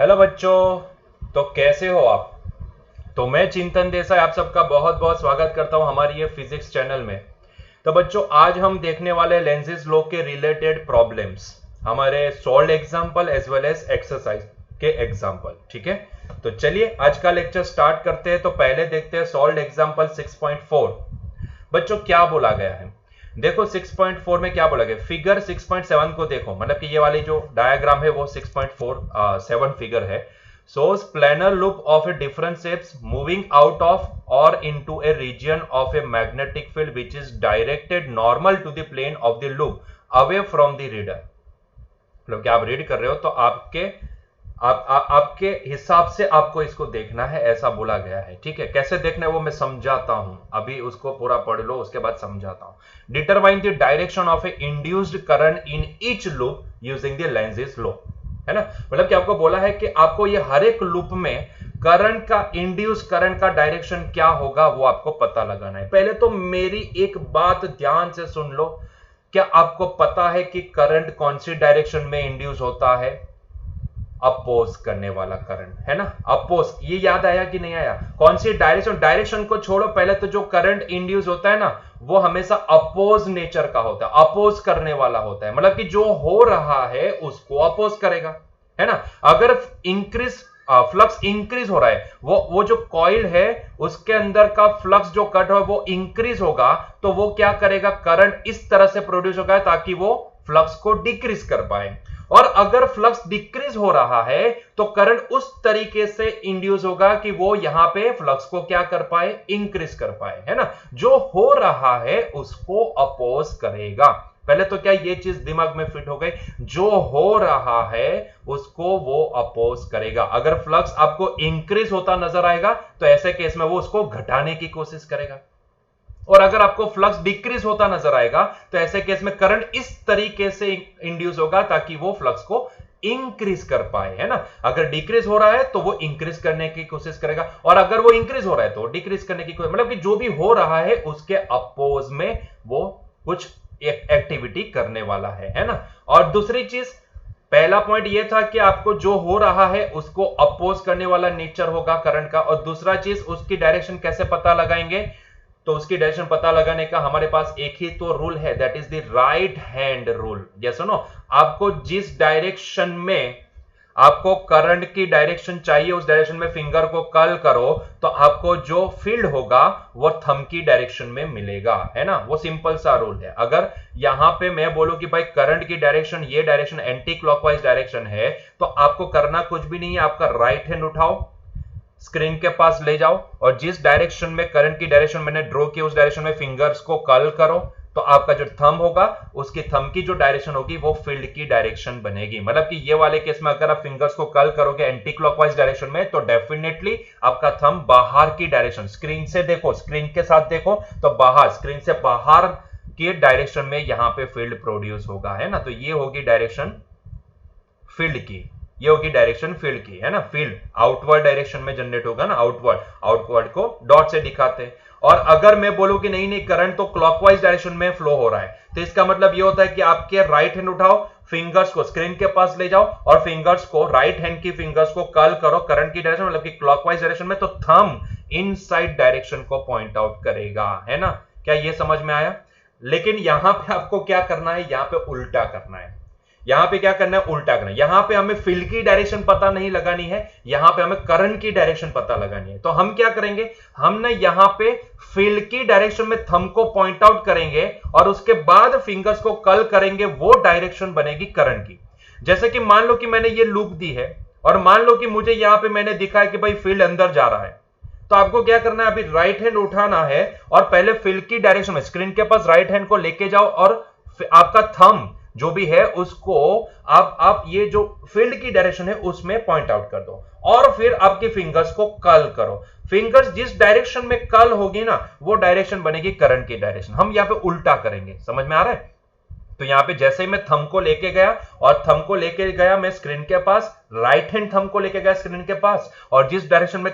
Hello बच्चों। तो कैसे हो आप? तो मैं चिंतन देसाई आप सबका बहुत बहुत स्वागत करता हूं हमारी ये फिजिक्स चैनल में। तो बच्चों आज हम देखने वाले लेंजिस लॉ के रिलेटेड प्रॉब्लम्स, हमारे solved example as well as exercise के एग्जांपल। ठीक है, तो चलिए आज का लेक्चर स्टार्ट करते हैं। तो पहले देखते हैं सॉल्व एग्जांपल 6.4। बच्चों क्या बोला गया है, देखो 6.4 में क्या बोला गया, फिगर 6.7 को देखो, मतलब कि ये वाली जो डायग्राम है वो 6.47 फिगर है। shows planar loop of a different shapes moving out of or into a region of a magnetic field which is directed normal to the plane of the loop away from the reader। मतलब कि आप read कर रहे हो तो आपके हिसाब से आपको इसको देखना है, ऐसा बोला गया है। ठीक है, कैसे देखना है वो मैं समझाता हूं, अभी उसको पूरा पढ़ लो उसके बाद समझाता हूं। Determine the direction of A induced current in each loop using the Lenz's law, है ना। मतलब कि आपको बोला है कि आपको ये हर एक लूप में करंट का, इंड्यूस करंट का डायरेक्शन क्या होगा वो आपको पता लगाना है। पहले तो मेरी एक बात ध्यान से सुन लो, क्या आपको पता है कि करंट कौन सी डायरेक्शन में इंड्यूस होता है? अपोज करने वाला करंट, है ना। अपोज, ये याद आया कि नहीं आया? कौन सी डायरेक्शन, डायरेक्शन को छोड़ो, पहले तो जो करंट इंड्यूस होता है ना वो हमेशा अपोज नेचर का होता है, अपोज करने वाला होता है। मतलब कि जो हो रहा है उसको अपोज करेगा, है ना। अगर इंक्रीज फ्लक्स इंक्रीज हो रहा है, वो जो कॉइल है उसके अंदर का फ्लक्स जो कट है वो इंक्रीज होगा, तो वो क्या करेगा, करंट इस तरह से प्रोड्यूस होगा ताकि वो फ्लक्स को डिक्रीज कर पाए। और अगर फ्लक्स डिक्रीज हो रहा है तो करंट उस तरीके से इंड्यूस होगा कि वो यहां पे फ्लक्स को क्या कर पाए, इंक्रीज कर पाए, है ना। जो हो रहा है उसको अपोज करेगा। पहले तो क्या ये चीज दिमाग में फिट हो गई, जो हो रहा है उसको वो अपोज करेगा। अगर फ्लक्स आपको इंक्रीज होता नजर आएगा तो ऐसे केस में वो उसको घटाने की कोशिश करेगा, और अगर आपको फ्लक्स डिक्रीज होता नजर आएगा तो ऐसे केस में करंट इस तरीके से इंड्यूस होगा ताकि वो फ्लक्स को इंक्रीज कर पाए, है ना। अगर डिक्रीज हो रहा है तो वो इंक्रीज करने की कोशिश करेगा, और अगर वो इंक्रीज हो रहा है तो डिक्रीज करने की कोशिश, मतलब कि जो भी हो रहा है उसके अपोज में वो कुछ एक्टिविटी करने वाला है ना। और दूसरी चीज, पहला पॉइंट ये था कि आपको जो हो रहा है उसको अपोज करने वाला नेचर होगा करंट का, और दूसरा चीज उसकी डायरेक्शन कैसे पता लगाएंगे, तो उसकी डायरेक्शन पता लगाने का हमारे पास एक ही तो रूल है, that is the right hand rule. Yes no, आपको जिस डायरेक्शन में आपको करंट की डायरेक्शन चाहिए उस डायरेक्शन में फिंगर को कर्ल करो तो आपको जो फील्ड होगा वो थंब की डायरेक्शन में मिलेगा, है ना। वो सिंपल सा रूल है। अगर यहां पे मैं बोलूं कि भाई करंट की डायरेक्शन, ये डायरेक्शन एंटी क्लॉकवाइज डायरेक्शन है, तो आपको करना कुछ भी नहीं है, आपका राइट हैंड उठाओ, स्क्रीन के पास ले जाओ, और जिस डायरेक्शन में करंट की डायरेक्शन मैंने ड्रॉ की उस डायरेक्शन में फिंगर्स को कर्ल करो, तो आपका जो थंब होगा उसकी थंब की जो डायरेक्शन होगी वो फील्ड की डायरेक्शन बनेगी। मतलब कि ये वाले केस में अगर आप फिंगर्स को कर्ल करोगे एंटी क्लॉकवाइज डायरेक्शन में तो डेफिनेटली आपका थंब बाहर की डायरेक्शन, स्क्रीन से देखो, स्क्रीन के साथ देखो, तो बाहर, स्क्रीन से बाहर की डायरेक्शन में यहां पे फील्ड प्रोड्यूस होगा, है ना। तो ये होगी डायरेक्शन फील्ड की, ये होगी डायरेक्शन फील्ड की, है ना। फील्ड आउटवर्ड डायरेक्शन में जनरेट होगा ना, आउटवर्ड, आउटवर्ड को डॉट से दिखाते हैं। और अगर मैं बोलूं कि नहीं नहीं करंट तो क्लॉकवाइज डायरेक्शन में फ्लो हो रहा है, तो इसका मतलब ये होता है कि आपके राइट हैंड उठाओ, फिंगर्स को स्क्रीन के पास ले जाओ, और फिंगर्स को, राइट हैंड की फिंगर्स को कर्ल करो करंट की डायरेक्शन, मतलब कि क्लॉकवाइज डायरेक्शन में, तो थंब इनसाइड डायरेक्शन को पॉइंट आउट करेगा, है ना। क्या ये समझ में आया? लेकिन यहां पे आपको क्या करना है, यहां पे उल्टा करना है। यहां पे क्या करना है, उल्टा करना है। यहां पे हमें फील्ड की डायरेक्शन पता नहीं लगानी है, यहां पे हमें करंट की डायरेक्शन पता लगानी है। तो हम क्या करेंगे, हम ना यहां पे फील्ड की डायरेक्शन में थंब को पॉइंट आउट करेंगे और उसके बाद फिंगर्स को कर्ल करेंगे, वो डायरेक्शन बनेगी करंट की। जैसे कि मान लो कि मैंने ये लूप दी है और मान लो कि मुझे यहां पे मैंने दिखा है कि भाई फील्ड अंदर जा रहा है, तो आपको क्या करना है, अभी राइट हैंड उठाना है और पहले फील्ड की डायरेक्शन में स्क्रीन के पास राइट हैंड को लेके जाओ, और आपका थंब जो भी है उसको आप ये जो फील्ड की डायरेक्शन है उसमें पॉइंट आउट कर दो, और फिर आपके फिंगर्स को कर्ल करो। फिंगर्स जिस डायरेक्शन में कर्ल होगी ना वो डायरेक्शन बनेगी करंट की डायरेक्शन। हम यहां पे उल्टा करेंगे, समझ में आ रहा है? तो यहां पे जैसे ही मैं थंब को लेके गया, और थंब को लेके गया मैं स्क्रीन के पास, राइट हैंड थंब को लेके गया स्क्रीन के पास, और जिस डायरेक्शन में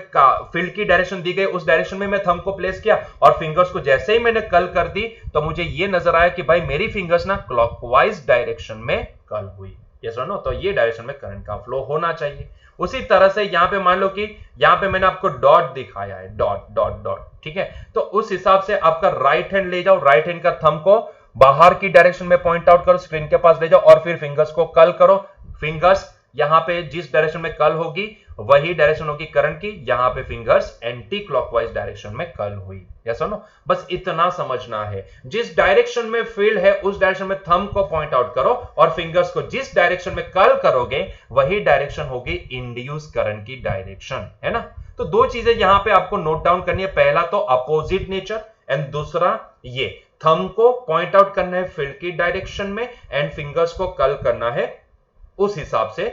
फील्ड की डायरेक्शन दी गई उस डायरेक्शन में मैं थंब को प्लेस किया, और फिंगर्स को जैसे ही मैंने कर्ल कर दी तो मुझे ये नजर आया कि भाई मेरी फिंगर्स ना क्लॉकवाइज डायरेक्शन में कर्ल हुई। यस और नो, तो ये डायरेक्शन में करंट का फ्लो होना चाहिए। उसी तरह से यहां पे मान लो कि यहां पे मैंने आपको डॉट दिखाया है, डॉट डॉट डॉट, ठीक है, तो उस हिसाब से आपका राइट हैंड ले जाओ, राइट हैंड का थंब को बाहर की डायरेक्शन में पॉइंट आउट करो, स्क्रीन के पास ले जाओ और फिर फिंगर्स को कर्ल करो। फिंगर्स यहां पे जिस डायरेक्शन में कर्ल होगी वही डायरेक्शन होगी करंट की, यहां पे फिंगर्स एंटी क्लॉकवाइज डायरेक्शन में कर्ल हुई। यस और नो, बस इतना समझना है। जिस डायरेक्शन में फील्ड है उस डायरेक्शन में थंब को पॉइंट आउट करो और फिंगर्स को जिस डायरेक्शन में कर्ल करोगे वही डायरेक्शन होगी इंड्यूस करंट की डायरेक्शन, है ना। तो दो चीजें यहां पे आपको नोट डाउन करनी है, पहला तो अपोजिट नेचर एंड दूसरा ये थंब को पॉइंट आउट करना है फील्ड की डायरेक्शन में एंड फिंगर्स को कर्ल करना है उस हिसाब से,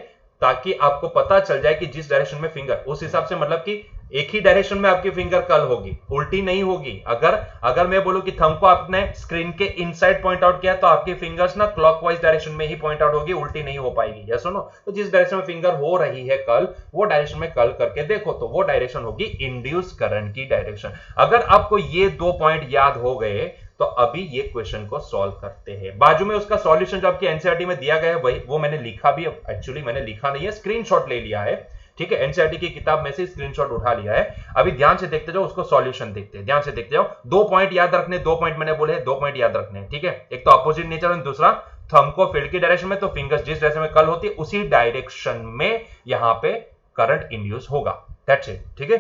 ताकि आपको पता चल जाए कि जिस डायरेक्शन में फिंगर, उस हिसाब से मतलब कि एक ही डायरेक्शन में आपकी फिंगर कर्ल होगी, उल्टी नहीं होगी। अगर मैं बोलूं कि थंब को आपने स्क्रीन के इनसाइड पॉइंट आउट किया तो आपकी फिंगर्स ना क्लॉकवाइज डायरेक्शन में ही पॉइंट आउट होगी, उल्टी नहीं हो पाएगी। यस नो, तो जिस डायरेक्शन में फिंगर हो रही है कर्ल, वो डायरेक्शन में कर्ल करके देखो तो वो डायरेक्शन होगी इंड्यूस करंट की डायरेक्शन। अगर आपको ये 2 पॉइंट याद हो गए तो अभी ये क्वेश्चन को सॉल्व करते हैं। बाजू में उसका सॉल्यूशन जो आपकी एनसीईआरटी में दिया गया है वही वो मैंने लिखा भी, एक्चुअली मैंने लिखा नहीं है, स्क्रीनशॉट ले लिया है, ठीक है, एनसीईआरटी की किताब में से स्क्रीनशॉट उठा लिया है। अभी ध्यान से देखते जाओ, उसको सॉल्यूशन देखते हैं, ध्यान से देखते जाओ। 2 पॉइंट याद रखने, 2 पॉइंट मैंने बोले, 2 पॉइंट याद रखने, ठीक है। एक तो अपोजिट नेचर और दूसरा थंब को फील्ड की डायरेक्शन में, तो फिंगर्स जिस डायरेक्शन में कर्ल होती है उसी डायरेक्शन में यहां पे करंट इंड्यूस होगा, दैट्स इट, ठीक है।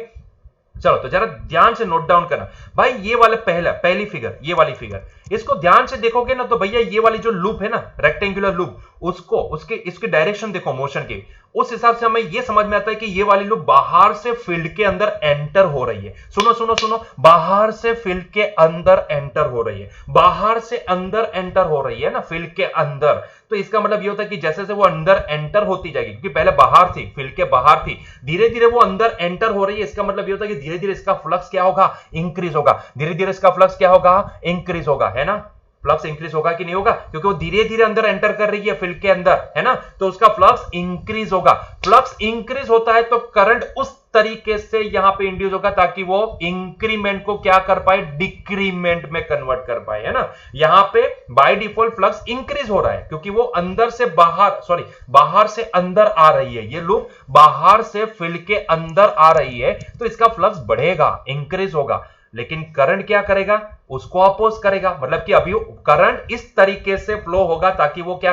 चलो तो जरा ध्यान से नोट डाउन करना भाई, ये वाला पहली फिगर, ये वाली फिगर, इसको ध्यान से देखोगे ना तो भैया ये वाली जो लूप है ना, रेक्टेंगुलर लूप, उसको इसकी डायरेक्शन देखो मोशन की, उस हिसाब से हमें ये समझ में आता है कि ये वाली लूप बाहर से फील्ड के अंदर एंटर हो रही है। सुनो सुनो सुनो, बाहर से फील्ड के अंदर एंटर हो रही है, बाहर से अंदर एंटर हो रही है ना फील्ड के अंदर। तो इसका मतलब ये होता है कि जैसे जैसे वो अंदर एंटर होती जाएगी, क्योंकि पहले बाहर थी, फील्ड के बाहर थी, धीरे धीरे वो अंदर एंटर हो रही है, इसका मतलब ये होता है कि धीरे धीरे इसका फ्लक्स क्या होगा, इंक्रीज होगा, धीरे धीरे इसका फ्लक्स क्या होगा, इंक्रीज होगा, है ना। फ्लक्स इंक्रीज होगा कि नहीं होगा, क्योंकि वो धीरे धीरे अंदर एंटर कर रही है फील्ड के अंदर, है ना, तो उसका फ्लक्स इंक्रीज होगा। फ्लक्स इंक्रीज होता है तो करंट उस तरीके से यहां पे इंड्यूस होगा ताकि वो इंक्रीमेंट को क्या कर पाए, डिक्रीमेंट में कन्वर्ट कर पाए, है ना। यहां पे बाय डिफॉल्ट फ्लक्स इंक्रीज हो रहा है क्योंकि वो अंदर से बाहर, सॉरी बाहर से अंदर आ रही है, ये लूप बाहर से फील्ड के अंदर आ रही है, तो इसका फ्लक्स बढ़ेगा, इंक्रीज होगा। लेकिन करंट क्या करेगा, उसको अपोज करेगा, मतलब कि अभी करंट इस तरीके से फ्लो होगा ताकि वो क्या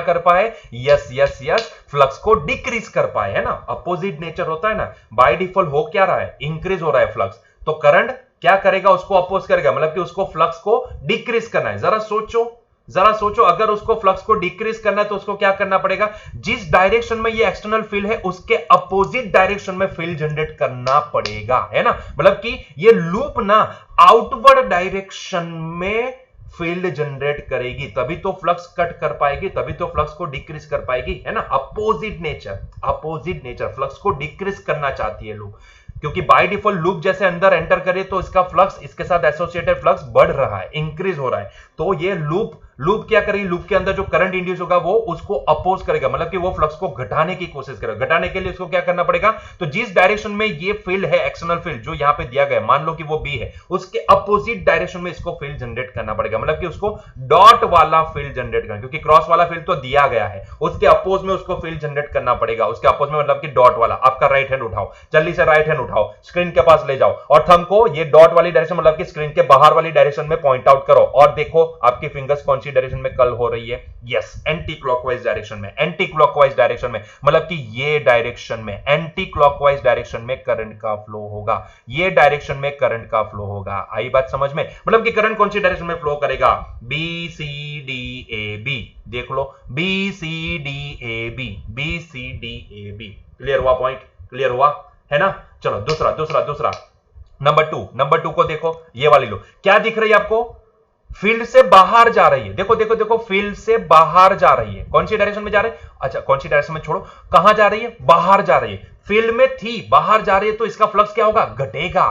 कर पाए, यस यस यस, फ्लक्स को डिक्रीज कर पाए, है ना। अपोजिट नेचर होता है ना, बाय डिफॉल्ट हो क्या रहा है, इंक्रीज हो रहा है फ्लक्स, तो करंट क्या करेगा, उसको अपोज करेगा, मतलब कि उसको फ्लक्स को डिक्रीज करना है। जरा सोचो अगर उसको फ्लक्स को डिक्रीज करना है तो उसको क्या करना पड़ेगा, जिस डायरेक्शन में ये एक्सटर्नल फील्ड है उसके अपोजिट डायरेक्शन में फील्ड जनरेट करना पड़ेगा, है ना। मतलब कि ये लूप ना आउटवर्ड डायरेक्शन में फील्ड जनरेट करेगी, तभी तो फ्लक्स कट कर पाएगी, तभी तो फ्लक्स को डिक्रीज कर पाएगी, है ना। अपोजिट नेचर फ्लक्स को डिक्रीज करना चाहती है लूप, क्योंकि बाय डिफॉल्ट लूप जैसे अंदर एंटर करे तो इसका फ्लक्स, इसके साथ एसोसिएटेड फ्लक्स बढ़ रहा है, इंक्रीज हो रहा है, तो ये लूप क्या करेगी, लूप के अंदर जो करंट इंड्यूस होगा वो उसको अपोज करेगा, मतलब कि वो फ्लक्स को घटाने की कोशिश करेगा। घटाने के लिए उसको क्या करना पड़ेगा, तो जिस डायरेक्शन में ये फील्ड है, एक्सटर्नल फील्ड जो यहां पे दिया गया है, मान लो कि वो बी है, उसके अपोजिट डायरेक्शन में इसको फील्ड जनरेट करना पड़ेगा, मतलब कि उसको डॉट वाला फील्ड जनरेट करना, क्योंकि क्रॉस वाला फील्ड तो दिया गया है, उसके अपोज में उसको फील्ड जनरेट करना पड़ेगा। उसके अपोज में मतलब कि डॉट वाला। आपका राइट हैंड उठाओ, जल्दी से राइट हैंड उठाओ, स्क्रीन के पास ले जाओ और थंब को ये डॉट वाली डायरेक्शन, मतलब कि स्क्रीन के बाहर वाली डायरेक्शन में पॉइंट आउट करो और देखो आपकी फिंगर्स कौन सी डायरेक्शन में कर्ल हो रही है, यस, एंटी क्लॉकवाइज डायरेक्शन में। एंटी क्लॉकवाइज डायरेक्शन में मतलब कि ये डायरेक्शन में, एंटी क्लॉकवाइज डायरेक्शन में करंट का फ्लो होगा, ये डायरेक्शन में करंट का फ्लो होगा। आई बात समझ में, मतलब कि करंट कौन सी डायरेक्शन में फ्लो करेगा, B C D A B, देख लो, B C D A B, B C D A B. Clear हुआ, पॉइंट क्लियर हुआ, है ना। चलो दूसरा नंबर टू को देखो, ये वाली लो, क्या दिख रही है आपको, फील्ड से बाहर जा रही है, देखो फील्ड से बाहर जा रही है, कौन सी डायरेक्शन में जा रही है, अच्छा कौन सी डायरेक्शन में छोड़ो, कहां जा रही है, बाहर जा रही है, फील्ड में थी बाहर जा रही है, तो इसका फ्लक्स क्या होगा, घटेगा।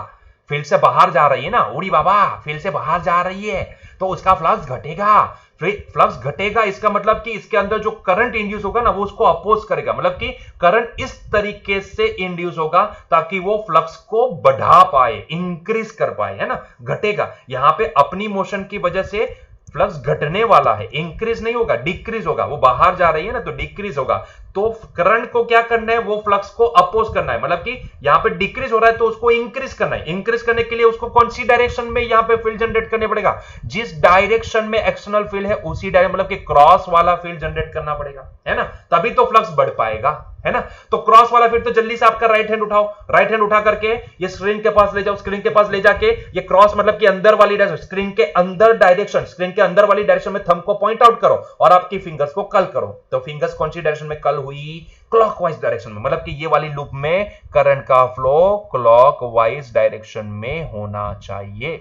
फील्ड से बाहर जा रही है ना, उड़ी बाबा, फील्ड से बाहर जा रही है तो उसका फ्लक्स घटेगा। फ्लक्स घटेगा इसका मतलब कि इसके अंदर जो करंट इंड्यूस होगा ना वो उसको अपोज करेगा, मतलब कि करंट इस तरीके से इंड्यूस होगा ताकि वो फ्लक्स को बढ़ा पाए, इंक्रीज कर पाए, है ना। घटेगा, यहां पे अपनी मोशन की वजह से फ्लक्स घटने वाला है, इंक्रीज नहीं होगा, डिक्रीज होगा। वो बाहर जा रही है ना तो डिक्रीज होगा। तो करंट को क्या करना है, वो फ्लक्स को अपोज करना है, मतलब कि यहां पे डिक्रीज हो रहा है तो उसको इंक्रीज करना है। इंक्रीज करने के लिए उसको कौन सी डायरेक्शन में यहां पे फील्ड जनरेट करने पड़ेगा, जिस डायरेक्शन में एक्सटर्नल फील्ड है उसी डायरेक्शन, मतलब कि क्रॉस वाला फील्ड जनरेट करना पड़ेगा, है ना, तभी तो फ्लक्स बढ़ पाएगा, है ना। तो क्रॉस वाला फील्ड, तो जल्दी से आपका राइट हैंड उठाओ, राइट हैंड उठा करके ये स्क्रीन के पास ले जाओ, स्क्रीन के पास ले जाके ये क्रॉस मतलब कि अंदर वाली डायरेक्शन, स्क्रीन के अंदर डायरेक्शन, स्क्रीन के अंदर वाली डायरेक्शन में थंब को पॉइंट आउट करो और आपकी फिंगर्स को कल करो। तो फिंगर्स कौन सी डायरेक्शन में कल हुई, क्लॉकवाइज डायरेक्शन में, मतलब कि ये वाली लूप में करंट का फ्लो क्लॉकवाइज डायरेक्शन में होना चाहिए,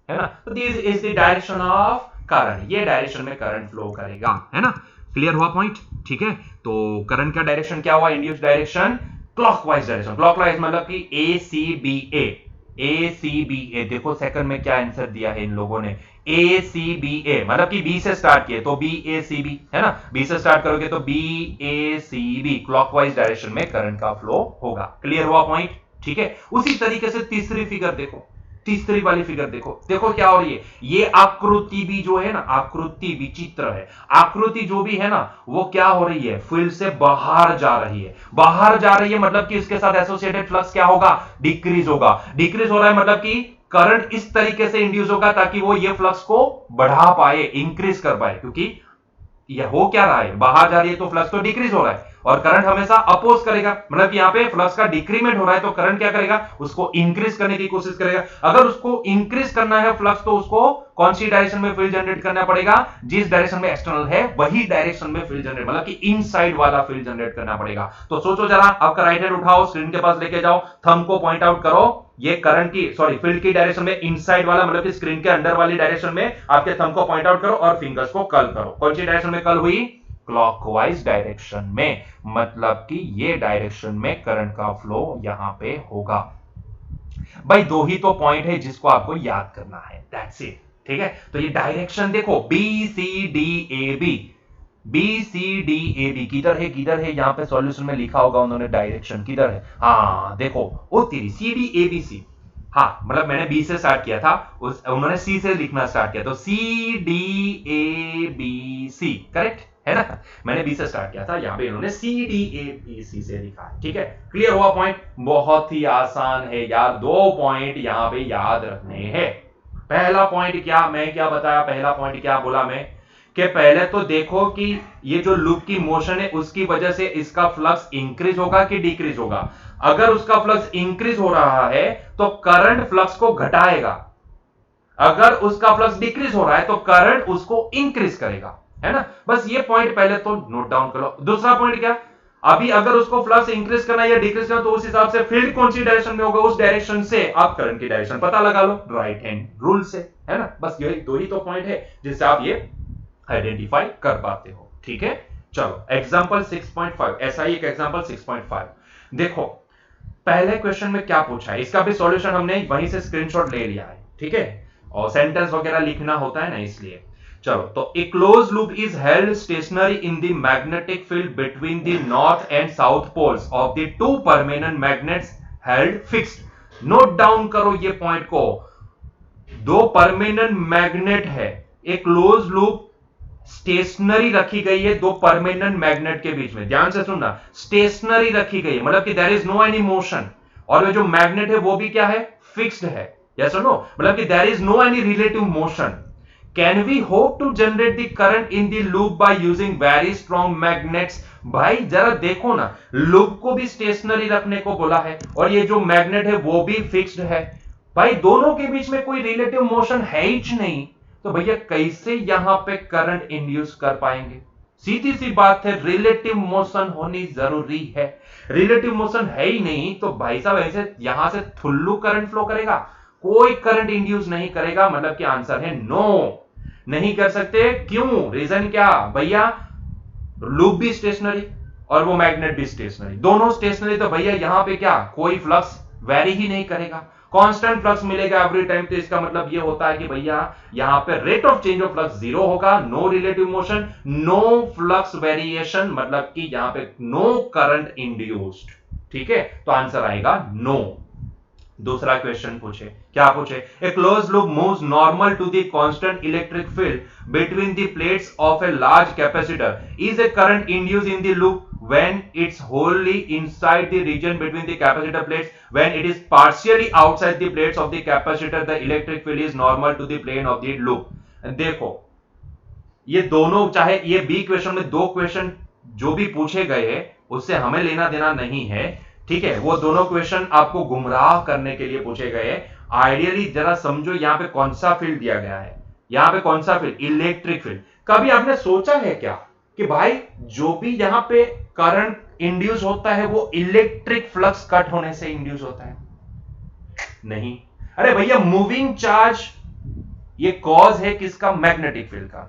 है ना। तो this is the direction of current, ये डायरेक्शन में करंट फ्लो करेगा, है ना। क्लियर हुआ पॉइंट, ठीक है। तो करंट का डायरेक्शन क्या हुआ, induce direction clockwise direction. Clockwise मतलब कि ए सी बी ए, ए सी बी ए। देखो सेकंड में क्या आंसर दिया है इन लोगों ने, ए सी बी ए, मतलब कि बी से स्टार्ट किए तो बी ए सी बी, है ना। बी से स्टार्ट करोगे तो बी ए सी बी, क्लॉकवाइज डायरेक्शन में करंट का फ्लो होगा। क्लियर हुआ पॉइंट, ठीक है। उसी तरीके से तीसरी फिगर देखो, तीसरी वाली फिगर देखो, देखो क्या हो रही है, ये आकृति भी जो है ना, आकृति भी चित्र है, आकृति जो भी है ना वो क्या हो रही है, फील्ड से बाहर जा रही है, बाहर जा रही है, मतलब कि इसके साथ एसोसिएटेड फ्लक्स क्या होगा, डिक्रीज होगा। डिक्रीज हो रहा है मतलब कि करंट इस तरीके से इंड्यूस होगा ताकि वो ये फ्लक्स को बढ़ा पाए, इंक्रीज कर पाए, क्योंकि यह हो क्या रहा है, बाहर जा रही है तो फ्लक्स तो डिक्रीज हो रहा है और करंट हमेशा अपोज करेगा, मतलब कि यहां पे फ्लक्स का डिक्रीमेंट हो रहा है तो करंट क्या करेगा, उसको इंक्रीज करने की कोशिश करेगा। अगर उसको इंक्रीज करना है फ्लक्स तो उसको कौन सी डायरेक्शन में फील्ड जनरेट करना पड़ेगा, जिस डायरेक्शन में एक्सटर्नल है वही डायरेक्शन में फील्ड जनरेट, मतलब कि इनसाइड वाला फील्ड जनरेट करना पड़ेगा। तो सोचो जरा, आपका राइट हैंड उठाओ, स्क्रीन के पास लेके जाओ, थंब को पॉइंट आउट करो, ये करंट की सॉरी फील्ड की डायरेक्शन में इनसाइड वाला, मतलब कि स्क्रीन के अंदर वाली डायरेक्शन में आपके थंब को पॉइंट आउट करो और फिंगर्स को कर्ल करो। कौन सी डायरेक्शन में कर्ल हुई, क्लॉकवाइज डायरेक्शन में, मतलब कि ये डायरेक्शन में करंट का फ्लो यहां पे होगा। भाई दो ही तो पॉइंट है जिसको आपको याद करना है, दैट्स इट, ठीक है। तो ये डायरेक्शन देखो, B C D A B, B C D A B किधर है, किधर है, यहां पे सॉल्यूशन में लिखा होगा उन्होंने डायरेक्शन किधर है, हाँ देखो, ओ तेरी सी डी ए बी सी, हाँ मतलब मैंने बी से स्टार्ट किया था, उन्होंने सी से लिखना स्टार्ट किया, तो C D A B C, correct है ना। मैंने बी से स्टार्ट किया था, यहां पे इन्होंने सी डी ए बी सी से लिखा है, ठीक है। क्लियर हुआ पॉइंट, बहुत ही आसान है यार, दो पॉइंट यहां पे याद रखने हैं। पहला पॉइंट क्या, मैं क्या बताया, पहला पॉइंट क्या बोला मैं, कि पहले तो देखो कि ये जो लूप की मोशन है उसकी वजह से इसका फ्लक्स इंक्रीज होगा कि डिक्रीज होगा। अगर उसका फ्लक्स इंक्रीज हो रहा है तो करंट फ्लक्स को घटाएगा, अगर उसका फ्लक्स डिक्रीज हो रहा है तो करंट उसको इंक्रीज करेगा, है ना। बस ये पॉइंट पहले तो नोट डाउन कर लो। दूसरा पॉइंट क्या, अभी अगर उसको फ्लक्स इंक्रीज करना या डिक्रीज करना तो उस हिसाब से फील्ड कौन सी डायरेक्शन में होगा, उस डायरेक्शन से आप करंट की डायरेक्शन पता लगा लो, राइट हैंड रूल से, है ना। बस यही दो ही तो पॉइंट है जिससे आप ये आइडेंटिफाई कर पाते हो, ठीक है। चलो एग्जांपल 6.5, ऐसा ही एक एग्जांपल 6.5 देखो। पहले क्वेश्चन में क्या पूछा है, इसका भी सॉल्यूशन हमने वहीं से स्क्रीनशॉट ले लिया है, ठीक है, और सेंटेंस वगैरह लिखना होता है ना इसलिए। चलो, तो a close loop is held stationary in the magnetic field between the north and south poles of the two permanent magnets held fixed. Note down करो ये पॉइंट को, दो परमानेंट मैग्नेट है, एक क्लोज लूप स्टेशनरी रखी गई है दो परमानेंट मैग्नेट के बीच में, ध्यान से सुनना, स्टेशनरी रखी गई है मतलब कि there is no any motion, और जो मैग्नेट है वो भी क्या है, फिक्स्ड है, यस और नो, मतलब कि there is no any relative motion. Can we hope to generate the current in the loop by using very strong magnets. भाई जरा देखो ना, लूप को भी स्टेशनरी रखने को बोला है और ये जो मैग्नेट है वो भी फिक्स्ड है, भाई दोनों के बीच में कोई रिलेटिव मोशन है ही नहीं, तो भैया कैसे यहां पे करंट इंड्यूस कर पाएंगे। सीधी सी बात है, रिलेटिव मोशन होनी जरूरी है, रिलेटिव मोशन है ही नहीं तो भाई साहब ऐसे यहां से थुल्लू करंट फ्लो करेगा, कोई करंट इंड्यूस नहीं करेगा, मतलब कि आंसर है नो, नहीं कर सकते। क्यों, रीजन क्या भैया, लूप भी स्टेशनरी और वो मैग्नेट भी स्टेशनरी, दोनों स्टेशनरी, तो भैया यहां पे क्या कोई फ्लक्स वेरी ही नहीं करेगा, कांस्टेंट फ्लक्स मिलेगा एवरी टाइम, तो इसका मतलब ये होता है कि भैया यहां पे rate of change of flux zero होगा, no relative motion, no flux variation, मतलब कि यहां पे नो करंट इंड्यूस्ड, ठीक है, तो आंसर आएगा नो। दूसरा क्वेश्चन पूछे, क्या पूछे? A close loop moves normal to the constant electric field between the plates of a large capacitor, is a current induced in the loop when it's wholly inside the region between the capacitor plates, when it is partially outside the plates of the capacitor, the electric field is normal to the plane of the loop. देखो ये दोनों, चाहे ये B question में दो question जो भी पूछे गए हैं उससे हमें लेना देना नहीं है, ठीक है? वो दोनों क्वेश्चन आपको गुमराह करने के लिए पूछे गए। आइडियली जरा समझो यहां पे कौन सा फील्ड दिया गया है, यहां पे कौन सा फील्ड? Electric field. कभी आपने सोचा है क्या कि भाई जो भी यहां पे करंट इंड्यूस होता है वो इलेक्ट्रिक फ्लक्स कट होने से इंड्यूस होता है? नहीं। अरे भैया मूविंग चार्ज ये कॉज है किसका? मैग्नेटिक फील्ड का।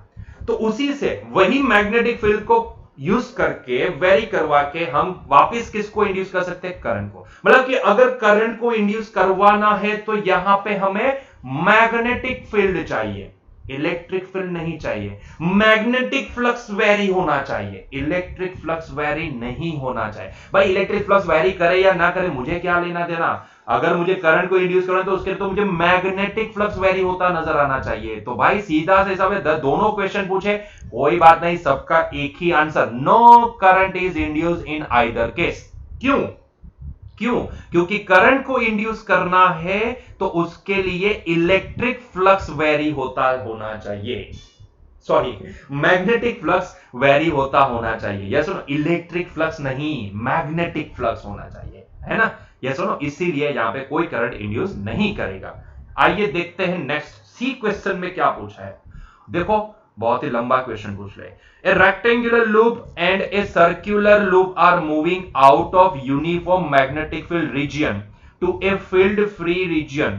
तो उसी से वही मैग्नेटिक फील्ड को यूज करके वेरी करवा के हम वापस किसको इंड्यूस कर सकते हैं? करंट को। मतलब कि अगर करंट को इंड्यूस करवाना है तो यहां पे हमें मैग्नेटिक फील्ड चाहिए, इलेक्ट्रिक फील्ड नहीं चाहिए। मैग्नेटिक फ्लक्स वेरी होना चाहिए, इलेक्ट्रिक फ्लक्स वेरी नहीं होना चाहिए। भाई इलेक्ट्रिक फ्लक्स वेरी करे या ना करे मुझे क्या लेना देना? अगर मुझे करंट को इंड्यूस करना है तो उसके लिए तो मुझे मैग्नेटिक फ्लक्स वेरी होता नजर आना चाहिए। तो भाई सीधा से सब दोनों क्वेश्चन पूछे, कोई बात नहीं, सबका एक ही answer, no current is induced in either case. क्यों? क्योंकि करंट को इंड्यूस करना है तो उसके लिए इलेक्ट्रिक फ्लक्स वेरी होता होना चाहिए, सॉरी मैग्नेटिक फ्लक्स वेरी होता होना चाहिए। यस सुनो, इलेक्ट्रिक फ्लक्स नहीं, मैग्नेटिक फ्लक्स होना चाहिए, है ना? यस सुनो, इसीलिए यहां पे कोई करंट इंड्यूस नहीं करेगा। आइए देखते हैं नेक्स्ट सी क्वेश्चन में क्या पूछा है। देखो बहुत ही लंबा क्वेश्चन पूछ रहे हैं। A rectangular loop and a circular loop are moving out of uniform magnetic field region to a field free region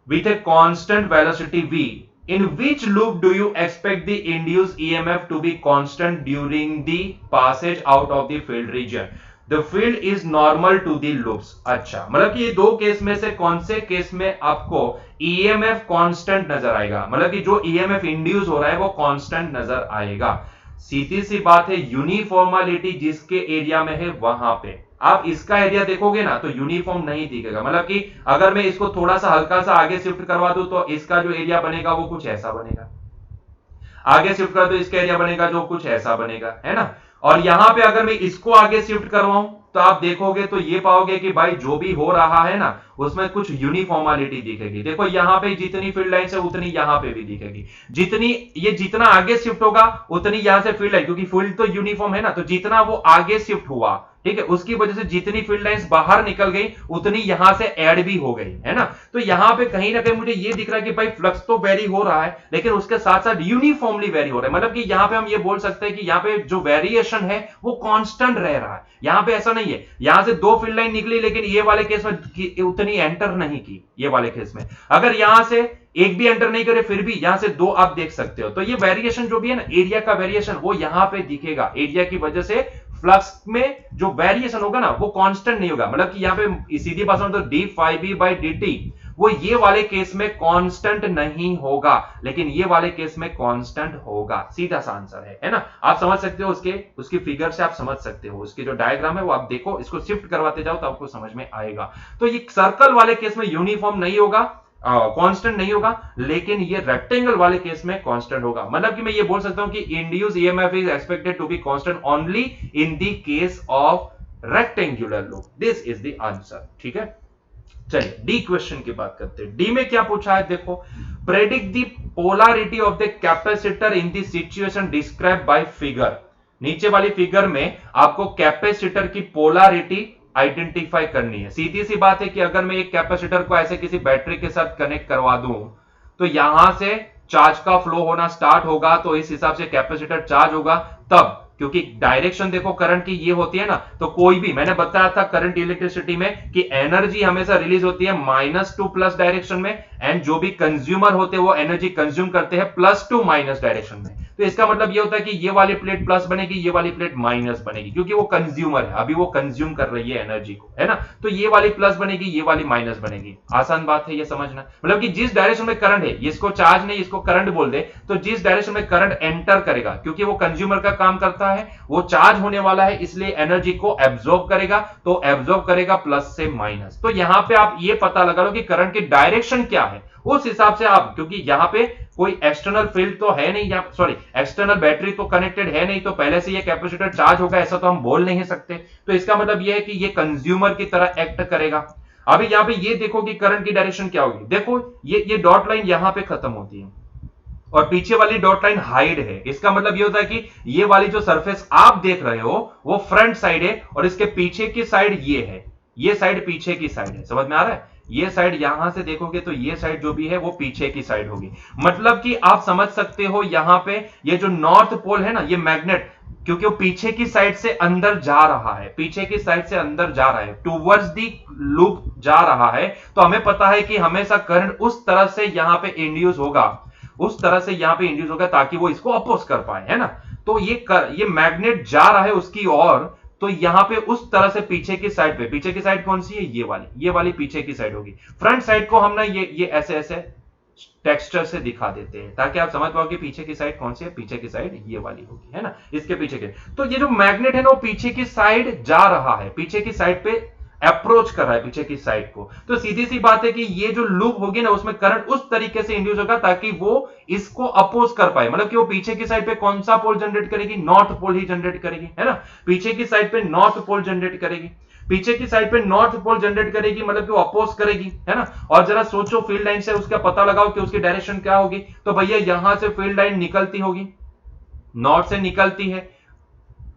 with a constant velocity v. In which loop do you expect the induced EMF to be constant during the passage out of the field region? The field is normal to the loops. अच्छा, मतलब कि ये दो case में से कौन से case में आपको EMF कांस्टेंट नजर आएगा? मतलब कि जो EMF इंड्यूस हो रहा है वो कांस्टेंट नजर आएगा। सीधी सी बात है, यूनिफॉर्मालिटी जिसके एरिया में है वहां पे आप इसका एरिया देखोगे ना तो यूनिफॉर्म नहीं दिखेगा। मतलब कि अगर मैं इसको थोड़ा सा हल्का सा आगे शिफ्ट करवा दूं तो इसका जो एरिया बनेगा वो कुछ ऐसा बनेगा, आगे शिफ्ट कर दो इसका एरिया बनेगा जो कुछ ऐसा बनेगा, है ना? और यहां पे अगर मैं इसको आगे शिफ्ट करवाऊं तो आप देखोगे तो ये पाओगे कि भाई जो भी हो रहा है ना उसमें कुछ यूनिफॉर्मालिटी दिखेगी। देखो यहां पे जितनी फील्ड लाइंस है उतनी यहां पे भी दिखेगी, जितनी ये जितना आगे शिफ्ट होगा उतनी यहां से फील्ड लाइन, क्योंकि फील्ड तो यूनिफॉर्म है ना, तो जितना वो आगे शिफ्ट हुआ, ठीक है, उसकी वजह से जितनी फील्ड लाइंस बाहर निकल गई उतनी यहां से ऐड भी हो गई, है ना? तो यहां पे कहीं ना कहीं मुझे ये दिख रहा है कि भाई फ्लक्स तो वेरी हो रहा है लेकिन उसके साथ साथ यूनिफॉर्मली वेरी हो रहा है। मतलब कि यहां पे हम ये बोल सकते हैं कि यहां पे जो वेरिएशन है वो कांस्टेंट रह रहा है। यहां पे ऐसा नहीं है यहां से दो फील्ड लाइन निकली लेकिन ये वाले केस में उतनी एंटर नहीं की, ये वाले केस में अगर यहां से एक भी एंटर नहीं करे फिर भी यहां से दो आप देख सकते हो। तो ये वेरिएशन जो भी है ना, एरिया का वेरिएशन, वो यहां पे दिखेगा। एरिया की वजह से फ्लक्स में जो वेरिएशन होगा ना वो कांस्टेंट नहीं होगा। मतलब कि यहां पे सीधी भाषा में तो d phi B by d t वो ये वाले केस में कांस्टेंट नहीं होगा लेकिन ये वाले केस में कांस्टेंट होगा। सीधा सा आंसर है ना? आप समझ सकते हो, उसकी फिगर से आप समझ सकते हो, उसकी जो डायग्राम है वो आप देखो, इसको शिफ्ट करवाते जाओ तो आपको समझ में आएगा। तो ये सर्कल वाले केस में यूनिफॉर्म नहीं होगा, कांस्टेंट नहीं होगा, लेकिन ये रेक्टेंगल वाले केस में कांस्टेंट होगा। मतलब कि मैं ये बोल सकता हूं कि induced EMF is expected to be constant only in the case of rectangular loop. This is the answer, ठीक है? चलिए डी क्वेश्चन की बात करते हैं। डी में क्या पूछा है? देखो, predict the polarity of the capacitor in the situation describe by figure. नीचे वाली फिगर में आपको कैपेसिटर की पोलैरिटी आइडेंटिफाई करनी है। सीधी सी बात है कि अगर मैं एक कैपेसिटर को ऐसे किसी बैटरी के साथ कनेक्ट करवा दूं तो यहां से चार्ज का फ्लो होना स्टार्ट होगा, तो इस हिसाब से कैपेसिटर चार्ज होगा तब, क्योंकि डायरेक्शन देखो करंट की ये होती है ना, तो कोई भी, मैंने बताया था करंट इलेक्ट्रिसिटी में कि एनर्जी हमेशा रिलीज होती है माइनस टू प्लस डायरेक्शन में, एंड जो भी कंज्यूमर होते हैं वो एनर्जी कंज्यूम करते हैं प्लस टू माइनस डायरेक्शन में। तो इसका मतलब ये होता है कि ये वाली प्लेट प्लस बनेगी, ये वाली प्लेट माइनस बनेगी, क्योंकि वो कंज्यूमर है, अभी वो कंज्यूम कर रही है एनर्जी को, है ना। तो ये वाली प्लस बनेगी, ये वाली माइनस बनेगी। आसान बात है ये समझना, मतलब कि जिस डायरेक्शन में करंट है, इसको चार्ज नहीं इसको करंट बोल दे, तो जिस डायरेक्शन में करंट एंटर करेगा, क्योंकि वो कंज्यूमर का काम करता है, वो चार्ज होने वाला है, इसलिए एनर्जी को एब्जॉर्ब करेगा, तो एब्जॉर्ब करेगा प्लस से माइनस। तो यहां पे आप ये पता लगा लो कि करंट की डायरेक्शन क्या है, उस हिसाब से आप, क्योंकि यहां पे कोई एक्सटर्नल फील्ड तो है नहीं, या सॉरी एक्सटर्नल बैटरी तो कनेक्टेड है नहीं, तो पहले से ये कैपेसिटर चार्ज होगा ऐसा तो हम बोल नहीं सकते। तो इसका मतलब ये है कि ये कंज्यूमर की तरह एक्ट करेगा। अभी यहां पे ये देखो कि करंट की डायरेक्शन क्या होगी, देखो ये डॉट लाइन यहां पे खत्म होती है और पीछे वाली डॉट लाइन हाइड है। इसका मतलब ये होता है कि ये वाली जो सरफेस आप देख रहे हो वो फ्रंट साइड है और इसके पीछे की साइड ये है, ये साइड पीछे की साइड है। समझ में आ रहा है? ये साइड यहां से देखोगे तो ये साइड जो भी है वो पीछे की साइड होगी। मतलब कि आप समझ सकते हो यहां पे ये जो नॉर्थ पोल है ना, ये मैग्नेट, क्योंकि वो पीछे की साइड से अंदर जा रहा है, पीछे की साइड से अंदर जा रहा है, टूवर्ड्स दी लूप जा रहा है, तो हमें पता है कि हमेशा करंट उस तरह से यहां पे इंड्यूस होगा, उस तरह से यहां पे इंड्यूस होगा ताकि वो इसको अपोज कर पाए, है ना। तो ये मैग्नेट जा रहा है उसकी ओर, तो यहां पे उस तरह से पीछे की साइड पे, पीछे की साइड कौन सी है, ये वाली पीछे की साइड होगी। फ्रंट साइड को हम ना ये ऐसे ऐसे टेक्सचर से दिखा देते हैं ताकि आप समझ पाओ कि पीछे की साइड कौन सी है, पीछे की साइड ये वाली होगी, है ना, इसके पीछे के। तो ये जो मैग्नेट है ना वो पीछे की साइड जा रहा है, पीछे की साइड पे अप्रोच कर रहा है पीछे की साइड को। तो सीधी सी बात है कि ये जो लूप होगी ना उसमें करंट उस तरीके से इंड्यूस होगा ताकि वो इसको अपोज कर पाए, मतलब कि वो पीछे की साइड पे कौन सा पोल जनरेट करेगी, नॉर्थ पोल ही जनरेट करेगी, है ना। पीछे की साइड पे नॉर्थ पोल जनरेट करेगी, पीछे की साइड पे नॉर्थ पोल जनरेट करेगी, मतलब कि वो अपोज करेगी, है ना। और जरा सोचो फील्ड लाइन से उसका पता लगाओ कि उसकी डायरेक्शन क्या होगी। तो भैया यहां से फील्ड लाइन निकलती होगी, नॉर्थ से निकलती है,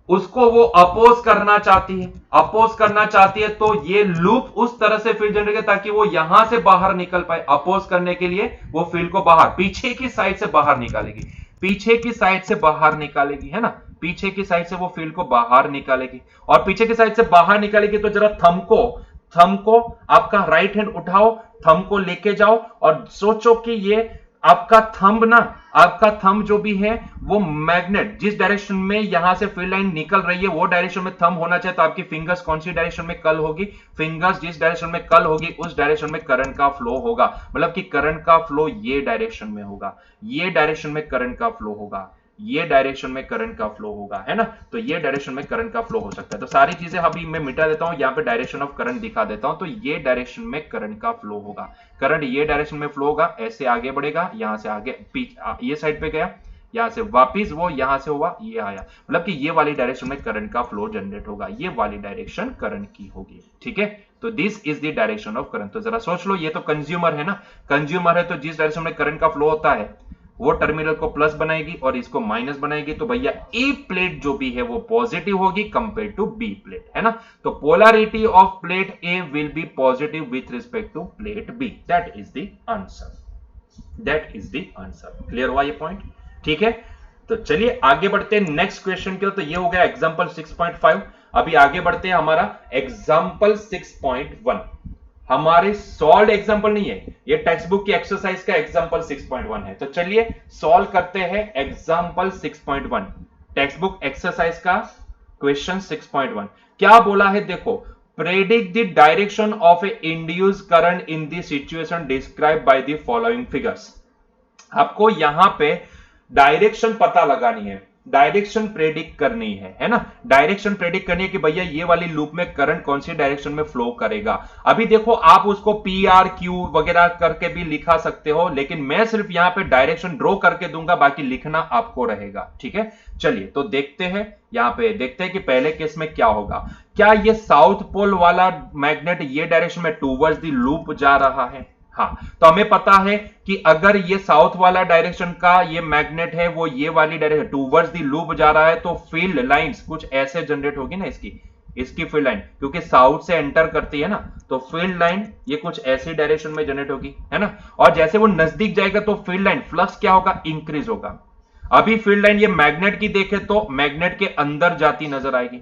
उसको वो अपोज करना चाहती है, अपोज करना चाहती है, तो ये लूप उस तरह से फील्ड जनरेट करेगा ताकि वो यहां से बाहर निकल पाए। अपोज करने के लिए वो फील्ड को बाहर, पीछे की साइड से बाहर निकालेगी, पीछे की साइड से बाहर निकालेगी, है ना, पीछे की साइड से वो फील्ड को बाहर निकालेगी। और पीछे की साइड से बाहर निकालेगी तो जरा थंब को आपका राइट हैंड उठाओ, थंब को लेके जाओ और सोचो कि ये आपका थंब ना, आपका थंब जो भी है वो मैग्नेट जिस डायरेक्शन में यहां से फील्ड लाइन निकल रही है वो डायरेक्शन में थंब होना चाहिए। तो आपकी फिंगर्स कौन सी डायरेक्शन में कल होगी, फिंगर्स जिस डायरेक्शन में कल होगी उस डायरेक्शन में करंट का फ्लो होगा, मतलब कि करंट का फ्लो ये डायरेक्शन में होगा, ये डायरेक्शन में करंट का फ्लो होगा, ये डायरेक्शन में करंट का फ्लो होगा, है ना। तो ये डायरेक्शन में करंट का फ्लो हो सकता है। तो सारी चीजें अभी मैं मिटा देता हूं, यहां पे डायरेक्शन ऑफ करंट दिखा देता हूं। तो ये डायरेक्शन में करंट का फ्लो होगा, करंट ये डायरेक्शन में फ्लो होगा, ऐसे आगे बढ़ेगा, यहां से आगे ये साइड पे गया, यहां से वापिस वो यहां से हुआ ये आया, मतलब कि ये वाली डायरेक्शन में करंट का फ्लो जनरेट होगा, ये वाली डायरेक्शन करंट की होगी, ठीक है। तो this is the direction of current. तो जरा सोच लो, ये तो कंज्यूमर है ना, कंज्यूमर है तो जिस डायरेक्शन में करंट का फ्लो होता है वो टर्मिनल को प्लस बनाएगी और इसको माइनस बनाएगी। तो भैया ए प्लेट जो भी है वो पॉजिटिव होगी कंपेयर टू बी प्लेट, है ना। तो polarity of plate A will be positive with respect to plate B. That is the answer, that is the answer. Clear हुआ ये पॉइंट, ठीक है। तो चलिए आगे बढ़ते हैं नेक्स्ट क्वेश्चन की ओर। तो ये हो गया एग्जांपल 6.5। अभी आगे बढ़ते हैं हमारा एग्जांपल 6.1। हमारे सॉल्व एग्जांपल नहीं है, ये टेक्स्ट बुक की एक्सरसाइज का एग्जांपल 6.1 है। तो चलिए सॉल्व करते हैं एग्जांपल 6.1, टेक्स्ट बुक एक्सरसाइज का क्वेश्चन 6.1। क्या बोला है देखो, predict the direction of A induce current in the situation describe by the following figures. आपको यहां पे डायरेक्शन पता लगानी है, डायरेक्शन प्रेडिक्ट करनी है ना, डायरेक्शन प्रेडिक्ट करनी है कि भैया ये वाली लूप में करंट कौन सी डायरेक्शन में फ्लो करेगा। अभी देखो आप उसको पी आर क्यू वगैरह करके भी लिखा सकते हो, लेकिन मैं सिर्फ यहां पे डायरेक्शन ड्रॉ करके दूंगा, बाकी लिखना आपको रहेगा, ठीक है। चलिए तो देखते हैं, यहां पे देखते हैं कि पहले केस में क्या होगा। क्या ये साउथ पोल वाला मैग्नेट ये डायरेक्शन में टूवर्ड्स द लूप जा रहा है? हाँ, तो हमें पता है कि अगर ये साउथ वाला डायरेक्शन का ये मैग्नेट है वो ये वाली डायरेक्शन टूवर्ड्स द लूप जा रहा है, तो फील्ड लाइंस कुछ ऐसे जनरेट होगी ना, इसकी फील्ड लाइन क्योंकि साउथ से एंटर करती है ना, तो फील्ड लाइन ये कुछ ऐसी डायरेक्शन में जनरेट होगी, है ना। और जैसे वो नजदीक जाएगा तो फील्ड लाइन फ्लक्स क्या होगा, इंक्रीज होगा। अभी फील्ड लाइन ये मैग्नेट की देखे तो मैग्नेट के अंदर जाती नजर आएगी,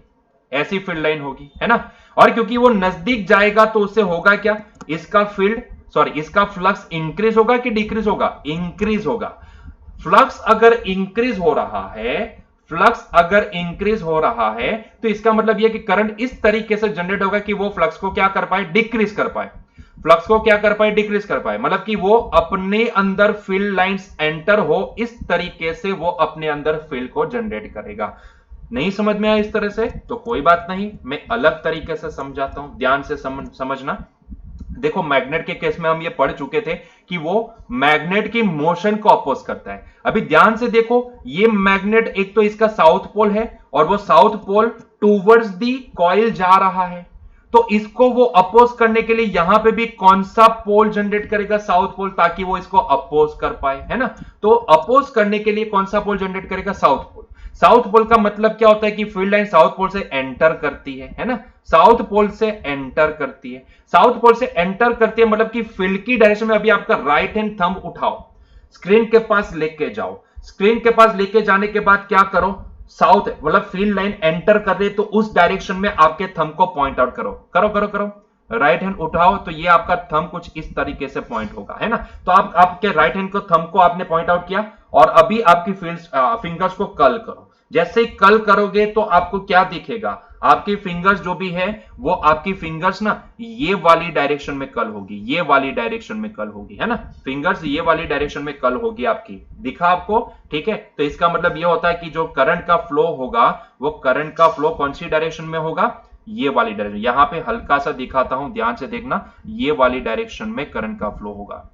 ऐसी फील्ड लाइन होगी, है ना। और क्योंकि वो नजदीक जाएगा तो उससे होगा क्या, इसका फ्लक्स इंक्रीज होगा कि डिक्रीज होगा, इंक्रीज होगा। फ्लक्स अगर इंक्रीज हो रहा है, फ्लक्स अगर इंक्रीज हो रहा है तो इसका मतलब यह कि करंट इस तरीके से जनरेट होगा कि वो फ्लक्स को क्या कर पाए, डिक्रीज कर पाए, फ्लक्स को क्या कर पाए, डिक्रीज कर पाए, मतलब कि वो अपने अंदर फील्ड लाइंस एंटर हो, इस तरीके से वो अपने अंदर फील्ड को जनरेट करेगा। नहीं समझ में आया इस तरह से तो कोई बात नहीं, मैं अलग तरीके से समझाता हूं, ध्यान से समझना। देखो मैग्नेट के केस में हम ये पढ़ चुके थे कि वो मैग्नेट की मोशन को अपोज करता है। अभी ध्यान से देखो, ये मैग्नेट एक तो इसका साउथ पोल है और वो south pole towards the coil जा रहा है, तो इसको वो अपोज करने के लिए यहां पे भी कौन सा पोल जनरेट करेगा, साउथ पोल, ताकि वो इसको अपोज कर पाए, है ना। तो अपोज करने के लिए कौन सा पोल जनरेट करेगा, साउथ पोल। साउथ पोल का मतलब क्या होता है कि फील्ड लाइन साउथ पोल से एंटर करती है ना, साउथ पोल से एंटर करती है, साउथ पोल से एंटर करती है, मतलब कि फील्ड की डायरेक्शन में। अभी आपका राइट हैंड थंब उठाओ, स्क्रीन के पास लेके जाओ, स्क्रीन के पास लेके जाने के बाद क्या करो, साउथ मतलब फील्ड लाइन एंटर कर रही है तो उस डायरेक्शन में आपके थंब को पॉइंट आउट करो, करो करो करो, राइट हैंड उठाओ तो ये आपका थंब कुछ इस तरीके से पॉइंट होगा, है ना। तो आप आपके राइट हैंड को थंब को आपने पॉइंट आउट किया और अभी आपकी फिंगर्स को कर्ल करो। जैसे ही कर्ल करोगे तो आपको क्या दिखेगा, आपकी फिंगर्स जो भी है वो आपकी फिंगर्स ना ये वाली डायरेक्शन में कर्ल होगी, ये वाली डायरेक्शन में कर्ल होगी, है ना, फिंगर्स ये वाली डायरेक्शन में कर्ल होगी आपकी, दिखा आपको, ठीक है। तो इसका मतलब ये होता है कि जो करंट का फ्लो होगा वो करंट का फ्लो कौन सी डायरेक्शन में होगा, ये वाली डायरेक्शन। यहां पे हल्का सा दिखाता हूं, ध्यान से देखना, ये वाली डायरेक्शन में करंट का फ्लो होगा,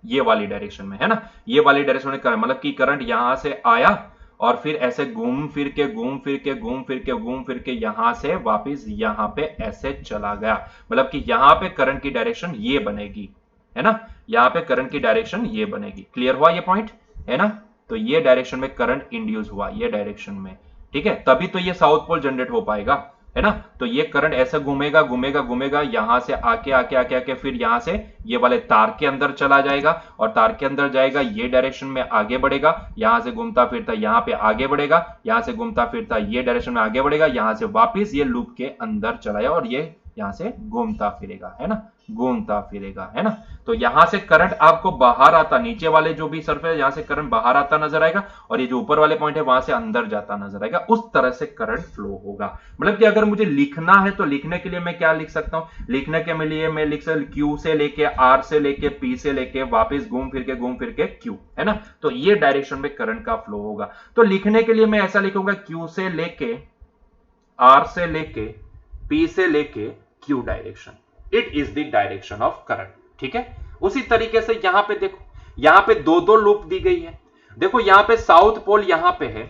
ये वाली डायरेक्शन में, है ना, ये वाली डायरेक्शन में करंट, मतलब कि करंट यहां से आया और फिर ऐसे घूम फिर के घूम फिर के घूम फिर के घूम फिर के यहां से वापस यहां पे ऐसे चला गया, मतलब कि यहां पे करंट की डायरेक्शन ये बनेगी, है ना, यहां पे करंट की डायरेक्शन ये बनेगी। क्लियर हुआ ये पॉइंट, है ना। तो ये डायरेक्शन में करंट इंड्यूस हुआ, ये डायरेक्शन में, ठीक है, तभी तो ये साउथ पोल जनरेट हो पाएगा, है ना। तो ये करंट ऐसे घूमेगा घूमेगा घूमेगा, यहां से आके आके आके आके फिर यहां से ये वाले तार के अंदर चला जाएगा और तार के अंदर जाएगा, ये डायरेक्शन में आगे बढ़ेगा, यहां से घूमता फिरता यहां पे आगे बढ़ेगा, यहां से घूमता फिरता ये डायरेक्शन में आगे बढ़ेगा, यहां से वापिस ये लूप के अंदर चलाया और ये यहां से घूमता फिरेगा, है ना, घूमता फिरेगा, है ना। तो यहां से करंट आपको बाहर आता, नीचे वाले जो भी सरफेस यहां से करंट बाहर आता नजर आएगा और ये जो ऊपर वाले पॉइंट है वहां से अंदर जाता नजर आएगा, उस तरह से करंट फ्लो होगा। मतलब कि अगर मुझे लिखना है तो लिखने के लिए मैं क्या लिख सकता हूं, लिखने के लिए मैं लिख सकता क्यू से लेके आर से लेके पी से लेके वापस घूम फिर के क्यू, है ना। तो ये डायरेक्शन में करंट का फ्लो होगा। तो लिखने के लिए मैं ऐसा लिखूंगा, क्यू से लेके आर से लेके पी से लेके Q direction, it is the direction of current, ठीक है। उसी तरीके से यहां पे देखो, यहां पे दो दो लूप दी गई है, देखो यहां पे साउथ पोल यहां पे है,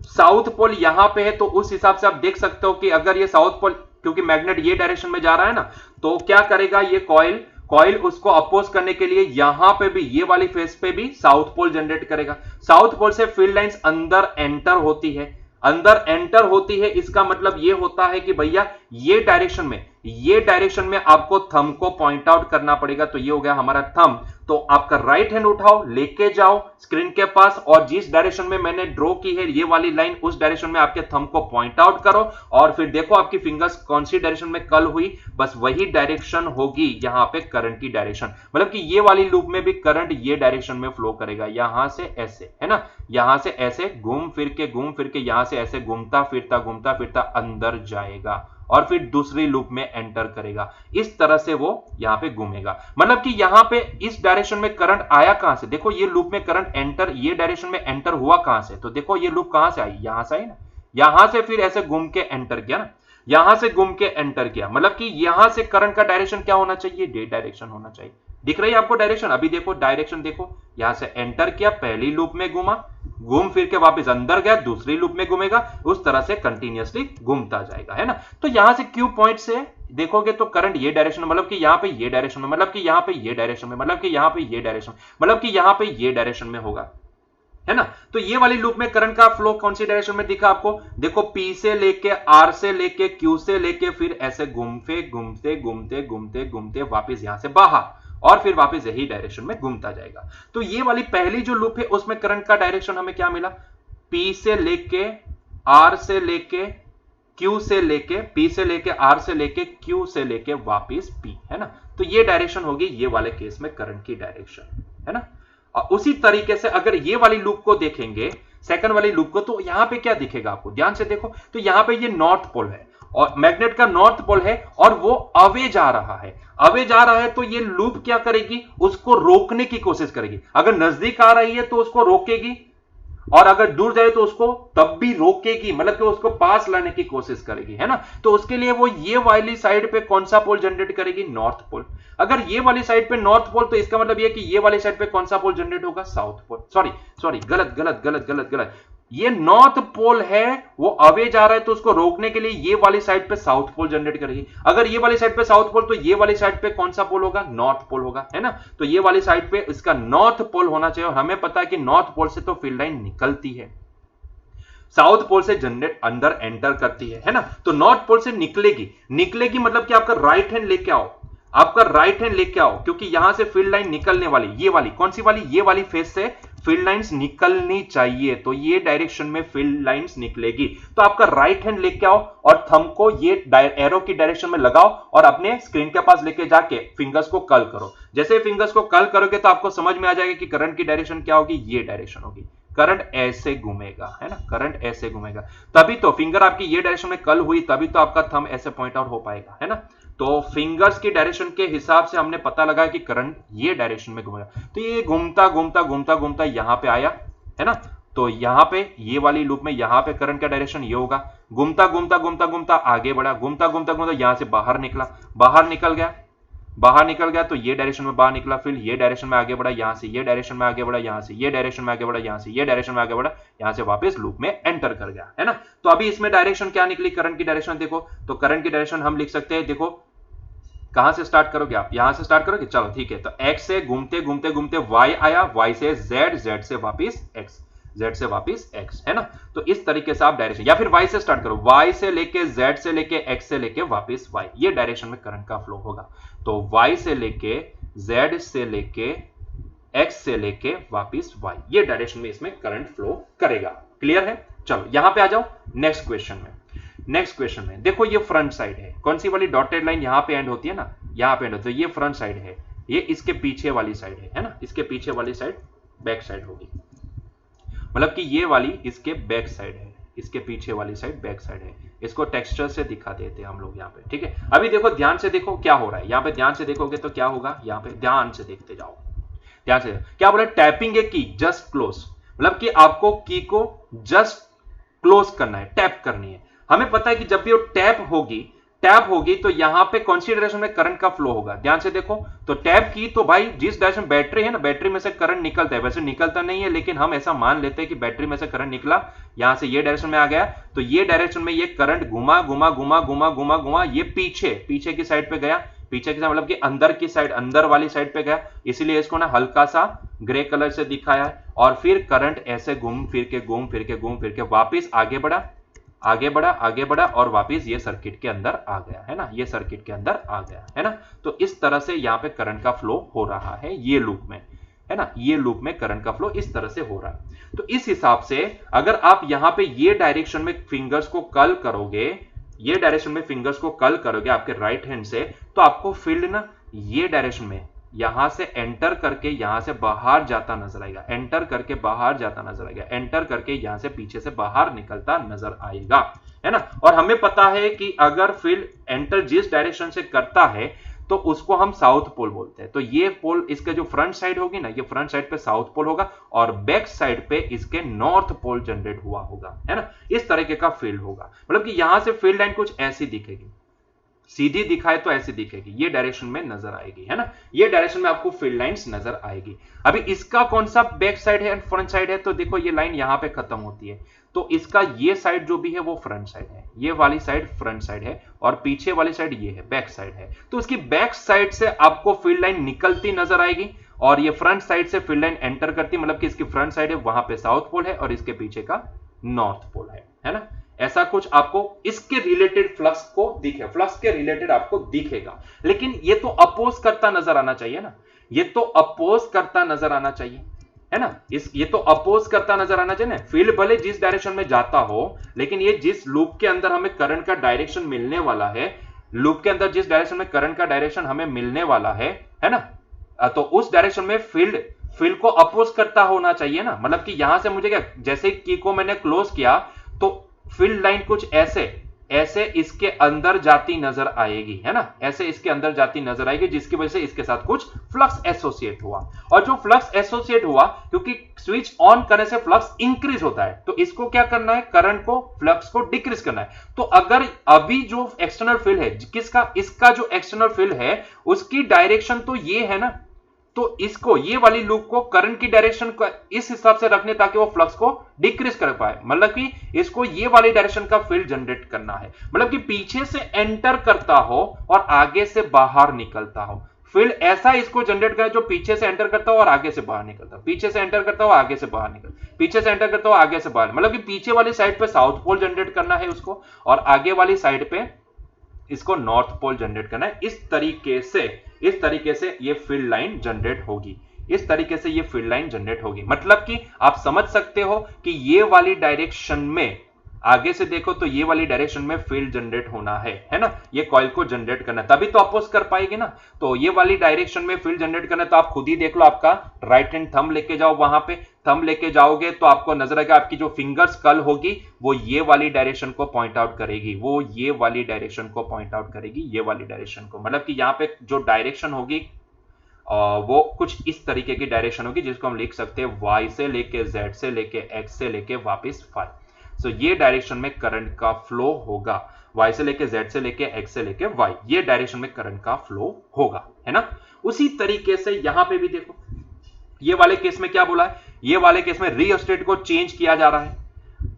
साउथ पोल यहां पे है, तो उस हिसाब से आप देख सकते हो कि अगर ये साउथ पोल, क्योंकि मैग्नेट ये डायरेक्शन में जा रहा है ना, तो क्या करेगा ये कॉइल, कॉइल उसको अपोज करने के लिए यहां पे भी ये वाली फेस पे भी साउथ पोल जनरेट करेगा। साउथ पोल से फील्ड लाइंस अंदर एंटर होती है, अंदर एंटर होती है, इसका मतलब ये होता है कि भैया ये डायरेक्शन में, ये डायरेक्शन में आपको थंब को पॉइंट आउट करना पड़ेगा। तो ये हो गया हमारा थंब। तो आपका राइट हैंड उठाओ, लेके जाओ स्क्रीन के पास और जिस डायरेक्शन में मैंने ड्रॉ की है ये वाली लाइन, उस डायरेक्शन में आपके थंब को पॉइंट आउट करो और फिर देखो आपकी फिंगर्स कौन सी डायरेक्शन में कर्ल हुई, बस वही डायरेक्शन होगी यहां पे करंट की डायरेक्शन। मतलब कि ये वाली लूप में भी करंट ये डायरेक्शन में फ्लो करेगा, यहां से ऐसे, है ना, यहां से ऐसे घूम फिर के यहां से ऐसे घूमता फिरता अंदर जाएगा और फिर दूसरी लूप में एंटर करेगा, इस तरह से वो यहां पे घूमेगा। मतलब कि यहां पे इस डायरेक्शन में करंट आया कहां से, देखो ये लूप में करंट एंटर, ये डायरेक्शन में एंटर हुआ कहां से, तो देखो ये लूप कहां से आई, यहां से आई ना, यहां से फिर ऐसे घूम के एंटर किया ना, यहां से घूम के एंटर किया, मतलब कि यहां से करंट का डायरेक्शन क्या होना चाहिए, डे डायरेक्शन होना चाहिए। दिख रही है आपको डायरेक्शन, अभी देखो डायरेक्शन देखो, यहां से एंटर किया, पहली लूप में घूमा, घूम फिर के वापस अंदर गया, दूसरी लूप में घूमेगा, उस तरह से कंटिन्यूअसली घूमता जाएगा, है ना। तो यहां से क्यू पॉइंट से देखोगे तो करंट ये डायरेक्शन, मतलब कि यहां पे ये डायरेक्शन में, मतलब कि यहां पे ये डायरेक्शन में, मतलब कि यहां पे ये डायरेक्शन, मतलब कि यहां पे ये डायरेक्शन में होगा, है ना। तो ये वाली लूप में करंट का फ्लो कौन सी डायरेक्शन में दिखा आपको, देखो पी से लेके आर से लेके क्यू से लेके फिर ऐसे घूमते घूमते घूमते घूमते घूमते वापस यहां से बाहर और फिर वापस यही डायरेक्शन में घूमता जाएगा। तो ये वाली पहली जो लूप है उसमें करंट का डायरेक्शन हमें क्या मिला, पी से लेके आर से लेके क्यू से लेके, पी से लेके आर से लेके क्यू से लेके वापस पी, है ना। तो ये डायरेक्शन होगी ये वाले केस में करंट की डायरेक्शन, है ना। उसी तरीके से अगर ये वाली लूप को देखेंगे, सेकंड वाली लूप को, तो यहां पे क्या दिखेगा आपको, ध्यान से देखो, तो यहां पे ये नॉर्थ पोल है और मैग्नेट का नॉर्थ पोल है और वो अवे जा रहा है, अवे जा रहा है, तो ये लूप क्या करेगी, उसको रोकने की कोशिश करेगी। अगर नजदीक आ रही है तो उसको रोकेगी, और अगर दूर जाए तो उसको तब भी रोकेगी, मतलब कि उसको पास लाने की कोशिश करेगी, है ना। तो उसके लिए वो ये वाली साइड पे कौन सा पोल जनरेट करेगी, नॉर्थ पोल। अगर ये वाली साइड पे नॉर्थ पोल, तो इसका मतलब ये कि ये वाली साइड पे कौन सा पोल जनरेट होगा, साउथ पोल। सॉरी सॉरी, गलत गलत गलत गलत गलत, ये नॉर्थ पोल है, वो अवे जा रहा है, तो उसको रोकने के लिए ये वाली साइड पे साउथ पोल जनरेट करेगी। अगर ये वाली साइड पे साउथ पोल, तो ये वाली साइड पे कौन सा पोल होगा, नॉर्थ पोल होगा, है ना। तो ये वाली साइड पे इसका नॉर्थ पोल होना चाहिए, और हमें पता है कि नॉर्थ पोल से तो फील्ड लाइन निकलती है, साउथ पोल से जनरेट अंदर एंटर करती है ना। तो नॉर्थ पोल से निकलेगी, निकलेगी मतलब कि आपका राइट हैंड लेके आओ, आपका राइट हैंड लेके आओ, क्योंकि यहां से फील्ड लाइन निकलने वाली, ये वाली कौन सी वाली, ये वाली फेस से फील्ड लाइंस निकलनी चाहिए, तो ये डायरेक्शन में फील्ड लाइंस निकलेगी। तो आपका राइट हैंड लेके आओ और थंब को ये एरो की डायरेक्शन में लगाओ और अपने स्क्रीन के पास लेके जाके फिंगर्स को कर्ल करो। जैसे फिंगर्स को कर्ल करोगे तो आपको समझ में आ जाएगा कि करंट की डायरेक्शन क्या होगी, ये डायरेक्शन होगी, करंट ऐसे घूमेगा, है ना, करंट ऐसे घूमेगा, तभी तो फिंगर आपकी ये डायरेक्शन में कर्ल हुई, तभी तो आपका थंब ऐसे पॉइंट आउट हो पाएगा, है ना। तो फिंगर्स की डायरेक्शन के हिसाब से हमने पता लगा कि करंट ये डायरेक्शन में घूमेगा, तो ये घूमता घूमता घूमता घूमता यहां पे आया, है ना। तो यहां पे ये वाली लूप में यहां पे करंट का डायरेक्शन ये होगा, घूमता घूमता घूमता घूमता आगे बढ़ा, घूमता घूमता घूमता यहां से बाहर निकला, बाहर निकल गया, बाहर निकल गया, तो ये डायरेक्शन में बाहर निकला, फिर ये डायरेक्शन में आगे बढ़ा, यहां से ये डायरेक्शन में आगे बढ़ा, यहां से ये डायरेक्शन में आगे बढ़ा, यहां से ये डायरेक्शन में आगे बढ़ा, यहां से वापस लूप में एंटर कर गया, है ना। तो अभी इसमें डायरेक्शन क्या निकली, करंट की डायरेक्शन देखो, तो करंट की डायरेक्शन हम लिख सकते हैं, देखो कहां से स्टार्ट करोगे आप, यहां से स्टार्ट करोगे, चलो ठीक है। तो x से घूमते घूमते घूमते y आया, y से z, z से वापस x, z से वापस x, है ना। तो इस तरीके से आप डायरेक्शन, या फिर y से स्टार्ट करो, y से लेके z से लेके x से लेके वापस y, ये डायरेक्शन में करंट का फ्लो होगा। तो y से लेके z से लेके x से लेके वापस y, ये डायरेक्शन में इसमें करंट फ्लो करेगा। क्लियर है। चलो यहां पे आ जाओ नेक्स्ट क्वेश्चन में। नेक्स्ट क्वेश्चन में देखो, ये फ्रंट साइड है, कौन सी वाली डॉटेड लाइन यहां पे एंड होती है ना, यहां पे एंड होती है, तो ये फ्रंट साइड है, ये इसके पीछे वाली साइड है ना, इसके पीछे वाली साइड बैक साइड होगी, मतलब कि ये वाली इसके बैक साइड है, इसके पीछे वाली साइड बैक साइड है। इसको टेक्सचर से दिखा देते हैं हम लोग यहाँ पे, ठीक है। अभी देखो ध्यान से देखो क्या हो रहा है, यहाँ पे ध्यान से देखोगे तो क्या होगा, यहाँ पे ध्यान से देखते जाओ, ध्यान से क्या बोला, टैपिंग ए की जस्ट क्लोज, मतलब कि आपको की को जस्ट क्लोज करना है, टैप करनी है। हमें पता है कि जब भी वो टैप होगी तो यहां पे कौन सी डायरेक्शन में करंट का फ्लो होगा, ध्यान से देखो। तो टैप की तो भाई जिस डायरेक्शन बैटरी है ना, बैटरी में से करंट निकलता है, वैसे निकलता नहीं है, लेकिन हम ऐसा मान लेते हैं कि बैटरी में से करंट निकला, यहां से ये डायरेक्शन में आ गया, तो ये डायरेक्शन में ये करंट घुमा घुमा घुमा घुमा घुमा घुमा, ये पीछे की साइड पे गया, पीछे की साइड मतलब कि अंदर की साइड, अंदर वाली साइड पे गया, इसलिए इसको ना हल्का सा ग्रे कलर से दिखाया है। और फिर करंट ऐसे घूम फिर के वापस आगे बढ़ा और वापस ये सर्किट के अंदर आ गया, है ना, ये सर्किट के अंदर आ गया, है ना। तो इस तरह से यहां पे करंट का फ्लो हो रहा है ये लूप में, है ना, ये लूप में करंट का फ्लो इस तरह से हो रहा है। तो इस हिसाब से अगर आप यहां पे ये डायरेक्शन में फिंगर्स को कर्ल करोगे, ये डायरेक्शन में फिंगर्स को कर्ल करोगे आपके राइट हैंड से, तो आपको फील्ड ना ये डायरेक्शन में यहां से एंटर करके यहां से बाहर जाता नजर आएगा, एंटर करके बाहर जाता नजर आएगा, एंटर करके यहां से पीछे से बाहर निकलता नजर आएगा, है ना। और हमें पता है कि अगर फील्ड एंटर जिस डायरेक्शन से करता है तो उसको हम साउथ पोल बोलते हैं। तो ये पोल इसके जो फ्रंट साइड होगी ना, ये फ्रंट साइड पे साउथ पोल होगा और बैक साइड पे इसके नॉर्थ पोल जनरेट हुआ होगा, है ना। इस तरीके का फील्ड होगा, मतलब कि यहां से फील्ड लाइन कुछ ऐसी दिखेगी, सीधी दिखाए तो ऐसी दिखेगी, ये डायरेक्शन में नजर आएगी, है ना, ये डायरेक्शन में आपको फील्ड लाइंस नजर आएगी। अभी इसका कौन सा बैक साइड है फ्रंट साइड है, तो देखो ये लाइन यहां पे खत्म होती है, तो इसका ये साइड जो भी है वो फ्रंट साइड है, ये वाली साइड फ्रंट साइड है और पीछे वाली साइड ये है बैक साइड है। तो इसकी बैक साइड से आपको फील्ड लाइन निकलती नजर आएगी और ये फ्रंट साइड से फील्ड लाइन एंटर करती, मतलब कि इसकी फ्रंट साइड है वहां पे साउथ पोल है और इसके पीछे का नॉर्थ पोल है ना। ऐसा कुछ आपको इसके रिलेटेड फ्लक्स को दिखे, फ्लक्स के रिलेटेड आपको दिखेगा, लेकिन ये तो अपोज करता नजर आना चाहिए ना, ये तो अपोज करता नजर आना चाहिए, है ना। ये तो अपोज करता नजर आना चाहिए ना। फील्ड भले जिस डायरेक्शन में जाता हो, लेकिन ये जिस लूप के अंदर हमें करंट का डायरेक्शन मिलने वाला है, लूप के अंदर जिस डायरेक्शन में करंट का डायरेक्शन हमें मिलने वाला है ना, तो उस डायरेक्शन में फील्ड फील्ड को अपोज करता होना चाहिए ना, मतलब कि यहां से मुझे क्या, जैसे की को मैंने क्लोज किया तो फील्ड लाइन कुछ ऐसे ऐसे इसके अंदर जाती नजर आएगी, है ना, ऐसे इसके अंदर जाती नजर आएगी, जिसकी वजह से इसके साथ कुछ फ्लक्स एसोसिएट हुआ। और जो फ्लक्स एसोसिएट हुआ, क्योंकि स्विच ऑन करने से फ्लक्स इंक्रीज होता है, तो इसको क्या करना है, करंट को, फ्लक्स को डिक्रीज करना है। तो अगर अभी जो एक्सटर्नल फील्ड है किसका, इसका जो एक्सटर्नल फील्ड है उसकी डायरेक्शन तो ये है ना, तो इसको, ये वाली लूप को करंट की डायरेक्शन को इस हिसाब से रखने ताकि वो फ्लक्स को डिक्रीज कर पाए, मतलब कि इसको ये वाली डायरेक्शन का फील्ड जनरेट करना है, मतलब कि पीछे से एंटर करता हो और आगे से बाहर निकलता हो। फील्ड ऐसा इसको जनरेट करे जो पीछे से एंटर करता हो और आगे से बाहर निकलता हो, पीछे से एंटर करता हो आगे से बाहर निकलता, पीछे से एंटर करता हो आगे से बाहर, मतलब कि पीछे वाली साइड पे साउथ पोल जनरेट करना है उसको, और आगे वाली साइड पे इसको नॉर्थ पोल जनरेट करना है। इस तरीके से ये फील्ड लाइन जनरेट होगी, इस तरीके से ये फील्ड लाइन जनरेट होगी। मतलब कि आप समझ सकते हो कि ये वाली डायरेक्शन में, आगे से देखो तो ये वाली डायरेक्शन में फील्ड जनरेट होना है ना, ये कॉइल को जनरेट करना है, तभी तो अपोज कर पाएगी ना। तो ये वाली डायरेक्शन में फील्ड जनरेट करना है, तो आप खुद ही देख लो, आपका राइट हैंड थंब लेके जाओ, वहां पे थंब लेके जाओगे तो आपको नजर आएगा आपकी जो फिंगर्स कल होगी वो ये वाली डायरेक्शन को पॉइंट आउट करेगी, वो ये वाली डायरेक्शन को पॉइंट आउट करेगी, ये वाली डायरेक्शन को, मतलब कि यहाँ पे जो डायरेक्शन होगी वो कुछ इस तरीके की डायरेक्शन होगी, जिसको हम लिख सकते हैं y से लेके z से लेके x से लेके वापस phi। सो ये डायरेक्शन में करंट का फ्लो होगा, y से लेके z से लेके x से लेके y, ये डायरेक्शन में करंट का फ्लो होगा, है ना। उसी तरीके से यहां पे भी देखो, ये वाले केस में क्या बोला है, ये वाले केस में रियोस्टेट को चेंज किया जा रहा है।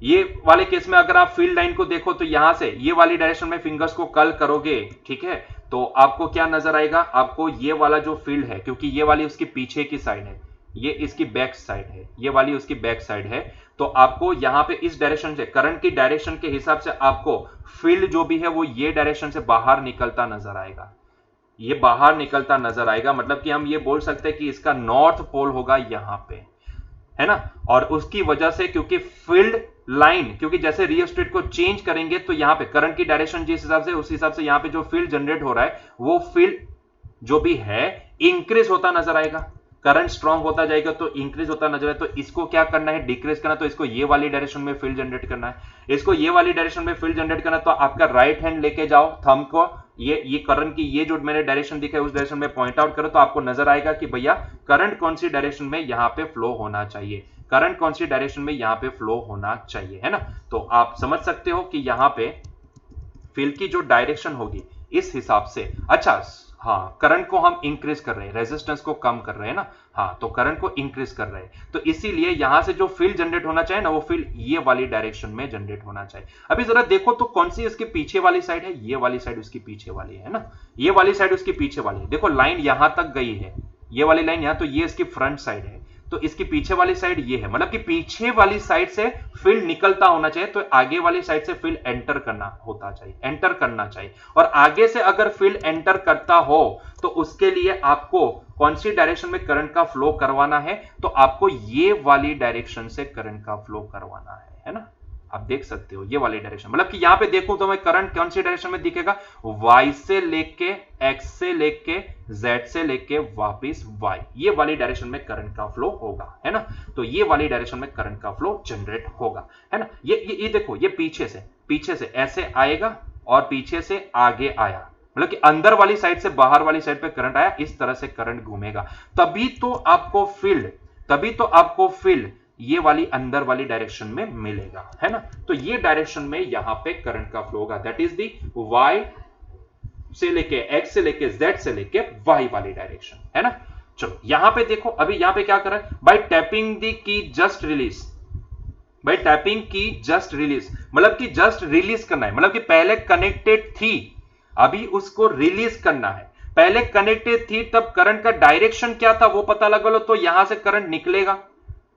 ये वाले केस में अगर आप फील्ड लाइन को देखो तो यहां से ये वाली डायरेक्शन में फिंगर्स को कर्ल करोगे, ठीक है, तो आपको क्या नजर आएगा, आपको ये वाला जो फील्ड है, क्योंकि ये वाली उसकी पीछे की साइड है, ये इसकी बैक साइड है, ये वाली उसकी बैक साइड है, तो आपको यहां पे इस डायरेक्शन से, करंट की डायरेक्शन के हिसाब से आपको फील्ड जो भी है वो ये डायरेक्शन से बाहर निकलता नजर आएगा, ये बाहर निकलता नजर आएगा। मतलब कि हम ये बोल सकते हैं कि इसका नॉर्थ पोल होगा यहां पे, है ना। और उसकी वजह से, क्योंकि फील्ड लाइन, क्योंकि जैसे रियोस्टेट को चेंज करेंगे तो यहां पे करंट की डायरेक्शन जिस हिसाब से, उस हिसाब से यहां पे जो फील्ड जनरेट हो रहा है वो फील्ड जो भी है इंक्रीज होता नजर आएगा, करंट स्ट्रांग होता जाएगा तो इंक्रीज होता नजर आएगा। तो इसको क्या करना है, डिक्रीज करना, तो इसको ये वाली डायरेक्शन में फील्ड जनरेट करना है, इसको ये वाली डायरेक्शन में फील्ड जनरेट करना, तो आपका राइट हैंड लेके जाओ थंब को, ये करंट की ये जो मैंने डायरेक्शन दिखा है उस डायरेक्शन में पॉइंट आउट करो, तो आपको नजर आएगा कि भैया करंट कौन सी डायरेक्शन में यहां पे फ्लो होना चाहिए, करंट कौन सी डायरेक्शन में यहां पे फ्लो होना चाहिए, है ना। तो आप समझ सकते हो कि यहां पे फील्ड की जो डायरेक्शन होगी इस हिसाब से, अच्छा हाँ, करंट को हम इंक्रीज कर रहे हैं, रेजिस्टेंस को कम कर रहे हैं ना, हाँ, तो करंट को इंक्रीज कर रहे हैं, तो इसीलिए यहां से जो फील्ड जनरेट होना चाहिए ना, वो फील्ड ये वाली डायरेक्शन में जनरेट होना चाहिए। अभी जरा देखो तो कौन सी इसके पीछे वाली साइड है, ये वाली साइड उसकी पीछे वाली है ना, ये वाली साइड उसकी पीछे वाली है। देखो लाइन यहां तक गई है, ये वाली लाइन यहां, तो ये इसकी फ्रंट साइड है, तो इसकी पीछे वाली साइड ये है, मतलब कि पीछे वाली साइड से फील्ड निकलता होना चाहिए, तो आगे वाली साइड से फील्ड एंटर करना होता चाहिए, एंटर करना चाहिए। और आगे से अगर फील्ड एंटर करता हो तो उसके लिए आपको कौन सी डायरेक्शन में करंट का फ्लो करवाना है, तो आपको ये वाली डायरेक्शन से करंट का फ्लो करवाना है ना। आप देख सकते हो ये वाली डायरेक्शन, मतलब कि यहां पे देखूं तो मैं करंट कौन सी डायरेक्शन में दिखेगा, y से लेके x से लेके z से लेके वापस y, ये वाली डायरेक्शन में करंट का फ्लो होगा, है ना। तो ये वाली डायरेक्शन में करंट का फ्लो जनरेट होगा, है ना। ये देखो, ये पीछे से ऐसे आएगा और पीछे से आगे आया, मतलब कि अंदर वाली साइड से बाहर वाली साइड पे करंट आया, इस तरह से करंट घूमेगा, तभी तो आपको फील्ड ये वाली अंदर वाली डायरेक्शन में मिलेगा, है ना। तो ये डायरेक्शन में यहां पे करंट का फ्लो होगा, दैट इज दी y से लेके x से लेके z से लेके y वाली डायरेक्शन, है ना। चलो यहां पे देखो, अभी यहां पे क्या कर रहा है, बाय टैपिंग दी की जस्ट रिलीज, बाय टैपिंग की जस्ट रिलीज, मतलब कि जस्ट रिलीज करना है, मतलब कि पहले कनेक्टेड थी अभी उसको रिलीज करना है, पहले कनेक्टेड थी तब करंट का डायरेक्शन क्या था वो पता लगा लो, तो यहां से करंट निकलेगा,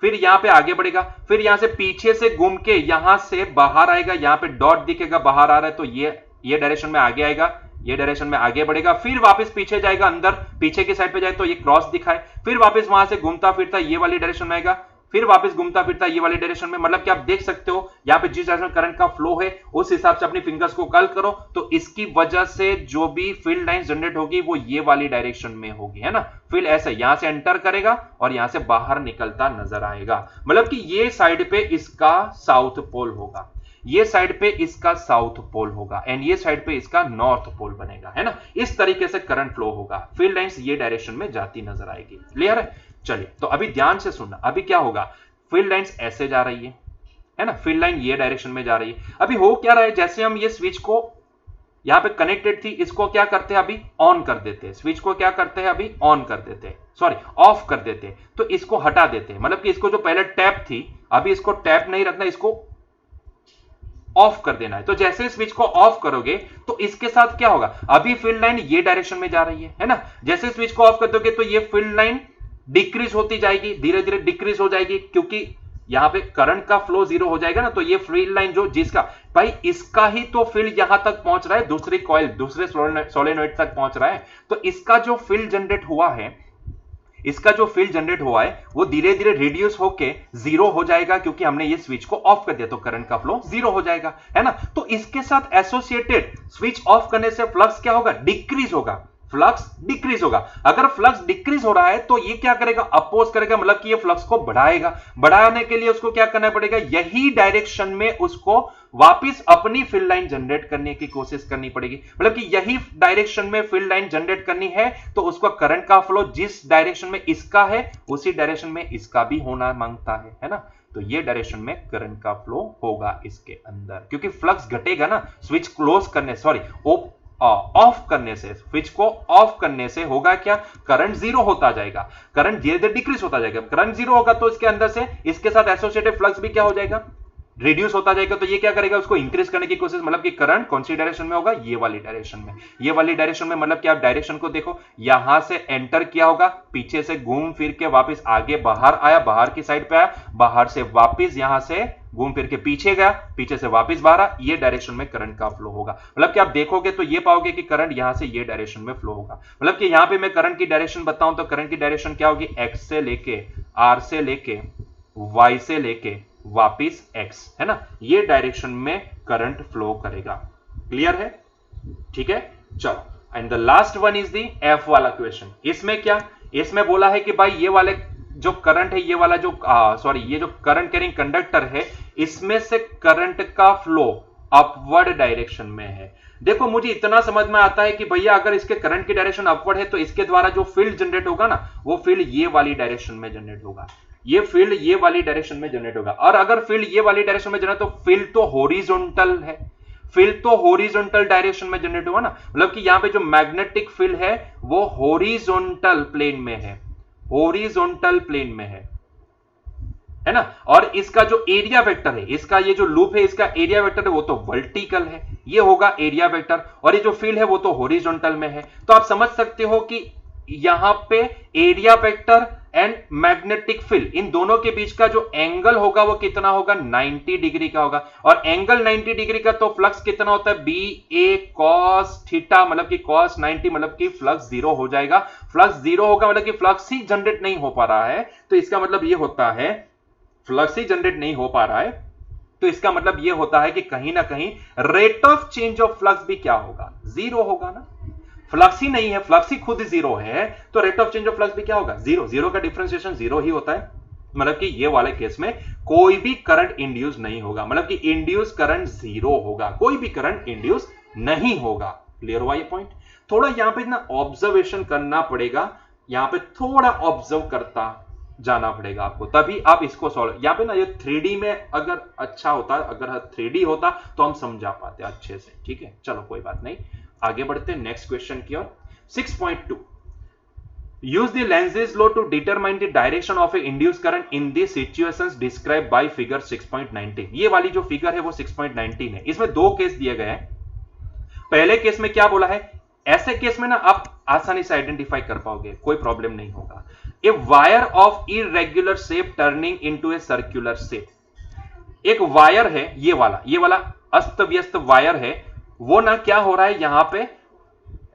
फिर यहां पे आगे बढ़ेगा, फिर यहां से पीछे से घूम के यहां से बाहर आएगा, यहां पे डॉट दिखेगा बाहर आ रहा है, तो ये डायरेक्शन में आगे आएगा, ये डायरेक्शन में आगे बढ़ेगा, फिर वापस पीछे जाएगा, अंदर पीछे की साइड पे जाए तो ये क्रॉस दिखाए, फिर वापस वहां से घूमता फिरता ये वाली डायरेक्शन में आएगा, फिर वापस घूमता फिरता ये वाले डायरेक्शन में, मतलब कि आप देख सकते हो यहाँ पे जिस डायरेक्शन करंट का फ्लो है उस हिसाब से अपनी फिंगर्स को कर्ल करो, तो इसकी वजह से जो भी फील्ड लाइन जनरेट होगी वो ये वाली डायरेक्शन में होगी, है ना। फील्ड ऐसे यहां से एंटर करेगा और यहां से बाहर निकलता नजर आएगा, मतलब कि ये साइड पे इसका साउथ पोल होगा, ये साइड पे इसका साउथ पोल होगा एंड ये साइड पे इसका नॉर्थ पोल बनेगा, है ना। इस तरीके से करंट फ्लो होगा, फील्ड लाइंस ये डायरेक्शन में जाती नजर आएगी। क्लियर है? चलिए तो अभी ध्यान से सुनना, अभी क्या होगा, फील्ड लाइंस ऐसे जा रही है ना, फील्ड लाइन ये डायरेक्शन में जा रही है। अभी हो क्या रहा है, जैसे हम ये स्विच को यहां पे कनेक्टेड थी, इसको क्या करते हैं अभी ऑन कर देते हैं, स्विच को क्या करते हैं अभी ऑन कर देते हैं, सॉरी ऑफ कर देते हैं, तो इसको हटा देते हैं, मतलब कि इसको जो पहले टैप थी अभी इसको टैप नहीं रखना, इसको ऑफ कर देना है। तो जैसे स्विच को ऑफ करोगे तो इसके साथ क्या होगा, अभी फील्ड लाइन ये डायरेक्शन में जा रही है ना, जैसे स्विच को ऑफ कर दोगे तो ये फील्ड लाइन डिक्रीज होती जाएगी, धीरे धीरे डिक्रीज हो जाएगी, क्योंकि यहां पे करंट का फ्लो जीरो हो जाएगा ना, तो ये फील्ड लाइन जो जिसका भाई इसका ही तो फील्ड यहां तक पहुंच रहा है, दूसरी कॉइल दूसरे सोलेनॉइड तक पहुंच रहा है, तो इसका जो फील्ड जनरेट हुआ है, इसका जो फील्ड जनरेट हुआ है वो धीरे धीरे रिड्यूस होके जीरो हो जाएगा, क्योंकि हमने ये स्विच को ऑफ कर दिया तो करंट का फ्लो जीरो हो जाएगा, है ना। तो इसके साथ एसोसिएटेड स्विच ऑफ करने से फ्लक्स क्या होगा, डिक्रीज होगा, फ्लक्स डिक्रीज होगा। अगर फ्लक्स डिक्रीज हो रहा है तो ये क्या करेगा, अपोज करेगा, मतलब कि ये फ्लक्स को बढ़ाएगा, बढ़ाने के लिए उसको क्या करना पड़ेगा, यही डायरेक्शन में उसको वापस अपनी फील्ड लाइन जनरेट करने की कोशिश करनी पड़ेगी, मतलब कि यही डायरेक्शन में फील्ड लाइन जनरेट करनी है, तो उसको करंट का फ्लो जिस डायरेक्शन में इसका है उसी डायरेक्शन में इसका भी होना मांगता है ना। तो ये डायरेक्शन में करंट का फ्लो होगा इसके अंदर, क्योंकि फ्लक्स घटेगा ना, स्विच क्लोज करने सॉरी ऑफ करने से, स्विच को ऑफ करने से होगा क्या, करंट जीरो होता जाएगा, करंट धीरे धीरे डिक्रीज होता जाएगा, करंट जीरो होगा तो इसके अंदर से इसके साथ एसोसिएटेड फ्लक्स भी क्या हो जाएगा, रिड्यूस होता जाएगा, तो ये क्या करेगा, उसको इंक्रीज करने की कोशिश, मतलब कि करंट कौन सी डायरेक्शन में होगा, ये वाली डायरेक्शन में, ये वाली डायरेक्शन में, मतलब कि आप डायरेक्शन को देखो, यहां से एंटर किया होगा, पीछे से घूम फिर के वापस आगे बाहर आया, बाहर की साइड पे आया, बाहर से वापस यहां से घूम फिर के पीछे गया, पीछे से वापस बाहर आया, ये डायरेक्शन में करंट का फ्लो होगा। मतलब कि आप देखोगे तो ये पाओगे कि करंट यहां से ये डायरेक्शन में फ्लो होगा, मतलब कि यहां पे मैं करंट की डायरेक्शन बताऊं तो करंट की डायरेक्शन क्या होगी, एक्स से लेके आर से लेके वाई से लेके वापिस एक्स, है ना, ये डायरेक्शन में करंट फ्लो करेगा। क्लियर है? ठीक है, चलो and the last one is the F वाला क्वेश्चन। इसमें क्या, इसमें बोला है कि भाई ये वाले जो करंट है, ये वाला जो सॉरी ये जो करंट कैरिंग कंडक्टर है, इसमें से करंट का फ्लो अपवर्ड डायरेक्शन में है। देखो मुझे इतना समझ में आता है कि भैया अगर इसके करंट की डायरेक्शन अपवर्ड है तो इसके द्वारा जो फील्ड जनरेट होगा ना, वो फील्ड ये वाली डायरेक्शन में जनरेट होगा, ये फील्ड ये वाली डायरेक्शन में जनरेट होगा। और अगर फील्ड ये वाली डायरेक्शन में जनरेट, तो फील्ड तो हॉरिजॉन्टल है, फील्ड तो हॉरिजॉन्टल डायरेक्शन में जनरेट होगा ना, मतलब कि यहां पे जो मैग्नेटिक फील्ड है वो हॉरिजॉन्टल प्लेन में है, हॉरिजॉन्टल प्लेन में है ना। और इसका जो एरिया वेक्टर है, इसका ये जो लूप है, इसका एरिया वेक्टर है वो तो वर्टिकल है, ये होगा एरिया वेक्टर, और ये जो फील्ड है वो तो हॉरिजॉन्टल में है। तो आप समझ सकते हो कि यहां पे area vector and magnetic field, इन दोनों के बीच का जो एंगल होगा वो कितना होगा, 90 डिग्री का होगा। और एंगल 90 डिग्री का, तो फ्लक्स कितना होता है, बी ए कॉस थीटा, मतलब कि कॉस 90, मतलब कि फ्लक्स जीरो हो जाएगा। फ्लक्स जीरो होगा मतलब कि फ्लक्स ही जनरेट नहीं हो पा रहा है, तो इसका मतलब ये होता है फ्लक्स ही जनरेट नहीं हो पा रहा है, तो इसका मतलब यह होता है कि कहीं ना कहीं rate of change of flux भी क्या होगा, जीरो होगा ना। फ्लक्स ही नहीं है, फ्लक्स ही खुद जीरो है, तो rate of change of flux भी क्या होगा, जीरो। जीरो का डिफरेंशिएशन जीरो ही होता है, मतलब कि ये वाले केस में कोई भी करंट इंड्यूस नहीं होगा, मतलब कि इंड्यूस करंट जीरो होगा, कोई भी करंट इंड्यूस नहीं होगा। क्लियर हुआ ये पॉइंट? थोड़ा यहां पे ना ऑब्जर्वेशन करना पड़ेगा, यहां पे थोड़ा ऑब्जर्व करता जाना पड़ेगा आपको, तभी आप इसको सॉल्व, यहां पे ना ये 3D में अगर अच्छा होता, अगर 3D होता तो हम समझा पाते अच्छे से। ठीक है, चलो कोई बात नहीं, आगे बढ़ते हैं नेक्स्ट क्वेश्चन की ओर। 6.2 use the Lenz's law to determine the direction of a induced current in the situations described by figure 6.19। ये वाली जो फिगर है वो 6.19 है, इसमें दो केस दिए गए हैं। पहले केस में क्या बोला है, ऐसे केस में ना आप आसानी से आइडेंटिफाई कर पाओगे, कोई प्रॉब्लम नहीं होगा। A wire of irregular shape turning into a circular shape. एक वायर है, ये वाला अस्त व्यस्त वायर है, वो ना क्या हो रहा है, यहां पे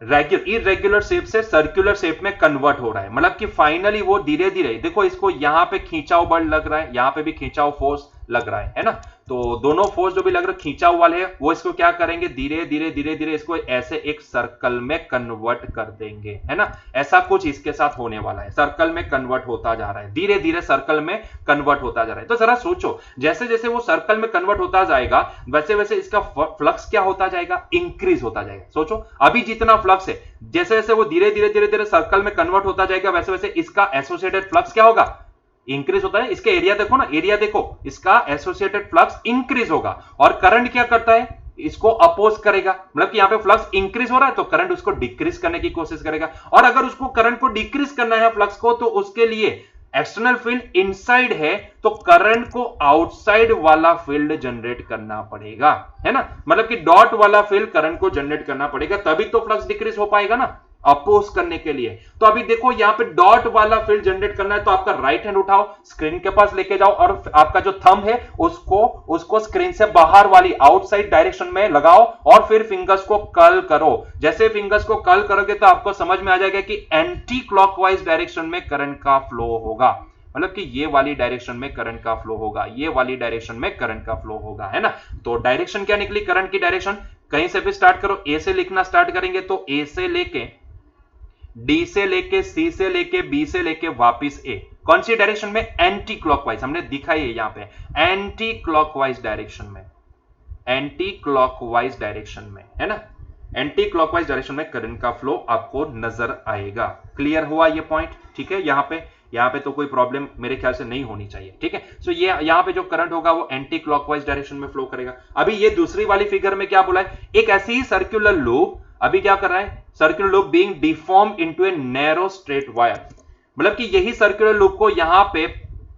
इरेगुलर शेप से सर्कुलर शेप में कन्वर्ट हो रहा है, मतलब कि फाइनली वो धीरे धीरे, देखो इसको यहां पे खींचाव बल लग रहा है, यहां पे भी खींचाव फोर्स लग रहा है ना, तो दोनों फोर्स जो भी लग रहे खींचाव वाले हैं वो इसको क्या करेंगे, धीरे धीरे धीरे धीरे इसको ऐसे एक सर्कल में कन्वर्ट कर देंगे, है ना। ऐसा कुछ इसके साथ होने वाला है, सर्कल में कन्वर्ट होता जा रहा है, धीरे धीरे सर्कल में कन्वर्ट होता जा रहा है। तो जरा सोचो, जैसे जैसे वो सर्कल में कन्वर्ट होता जाएगा वैसे वैसे इसका फ्लक्स क्या होता जाएगा, इंक्रीज होता जाएगा। सोचो अभी जितना फ्लक्स है, जैसे जैसे वो धीरे धीरे धीरे धीरे सर्कल में कन्वर्ट होता जाएगा वैसे वैसे इसका एसोसिएटेड फ्लक्स क्या होगा, इंक्रीज होता है। इसके एरिया देखो ना, एरिया देखो, इसका एसोसिएटेड फ्लक्स इंक्रीज होगा। और करंट क्या करता है, इसको अपोज करेगा, मतलब कि यहां पे फ्लक्स इंक्रीज हो रहा है तो करंट उसको डिक्रीज करने की कोशिश करेगा। और अगर उसको करंट को डिक्रीज करना है फ्लक्स को, तो उसके लिए एक्सटर्नल फील्ड इनसाइड है तो करंट को आउटसाइड वाला फील्ड जनरेट करना पड़ेगा, है ना। मतलब कि डॉट वाला फील्ड करंट को जनरेट करना पड़ेगा, तभी तो फ्लक्स डिक्रीज हो पाएगा ना, अपोज करने के लिए। तो अभी देखो यहां पे डॉट वाला फील्ड जनरेट करना है, तो आपका राइट हैंड उठाओ, स्क्रीन के पास लेके जाओ और आपका जो थंब है उसको स्क्रीन से बाहर वाली आउटसाइड डायरेक्शन में लगाओ और फिर फिंगर्स को कर्ल करो। जैसे फिंगर्स को कर्ल करोगे तो आपको समझ में आ जाएगा कि एंटी क्लॉकवाइज डायरेक्शन में करंट का फ्लो होगा, मतलब कि ये वाली डायरेक्शन में करंट का फ्लो होगा, ये वाली डायरेक्शन में करंट का फ्लो होगा, है ना। तो डायरेक्शन क्या निकली, करंट की डायरेक्शन, कहीं से भी स्टार्ट करो, ए से लिखना स्टार्ट करेंगे तो ए से लेके डी से लेके सी से लेके बी से लेके वापिस ए, कौन सी डायरेक्शन में, एंटी क्लॉकवाइज, हमने दिखाई है यहां पे एंटी क्लॉकवाइज डायरेक्शन में, एंटी क्लॉकवाइज डायरेक्शन में, है ना। एंटी क्लॉकवाइज डायरेक्शन में करंट का फ्लो आपको नजर आएगा। क्लियर हुआ ये पॉइंट, ठीक है। यहां पे तो कोई प्रॉब्लम मेरे ख्याल से नहीं होनी चाहिए, ठीक है। सो ये यहां पे जो करंट होगा वो एंटी क्लॉकवाइज डायरेक्शन में फ्लो करेगा। अभी ये दूसरी वाली फिगर में क्या बोला है, एक ऐसी ही सर्कुलर लूप अभी क्या कर रहा है, circular loop being deform into a narrow straight wire, मतलब कि यही सर्कुलर लूप को यहां पे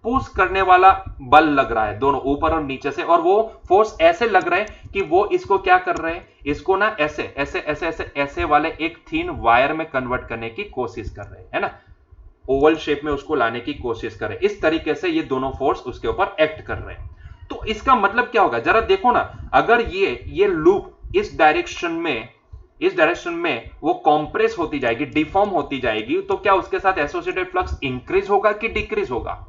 पुश करने वाला बल लग रहा है, दोनों ऊपर और नीचे से, और वो फोर्स ऐसे लग रहे हैं कि वो इसको क्या कर रहे हैं, इसको ना ऐसे ऐसे ऐसे ऐसे ऐसे वाले एक थिन वायर में कन्वर्ट करने की कोशिश कर रहे हैं, है ना, ओवल शेप में उसको लाने की कोशिश कर रहे हैं। इस तरीके से ये दोनों फोर्स उसके ऊपर एक्ट कर रहे हैं। तो इसका मतलब क्या होगा, जरा देखो ना, अगर ये लूप इस डायरेक्शन में वो कॉम्प्रेस होती जाएगी, डिफॉर्म होती जाएगी, तो क्या उसके साथ एसोसिएटेड फ्लक्स इंक्रीज होगा कि डिक्रीज होगा,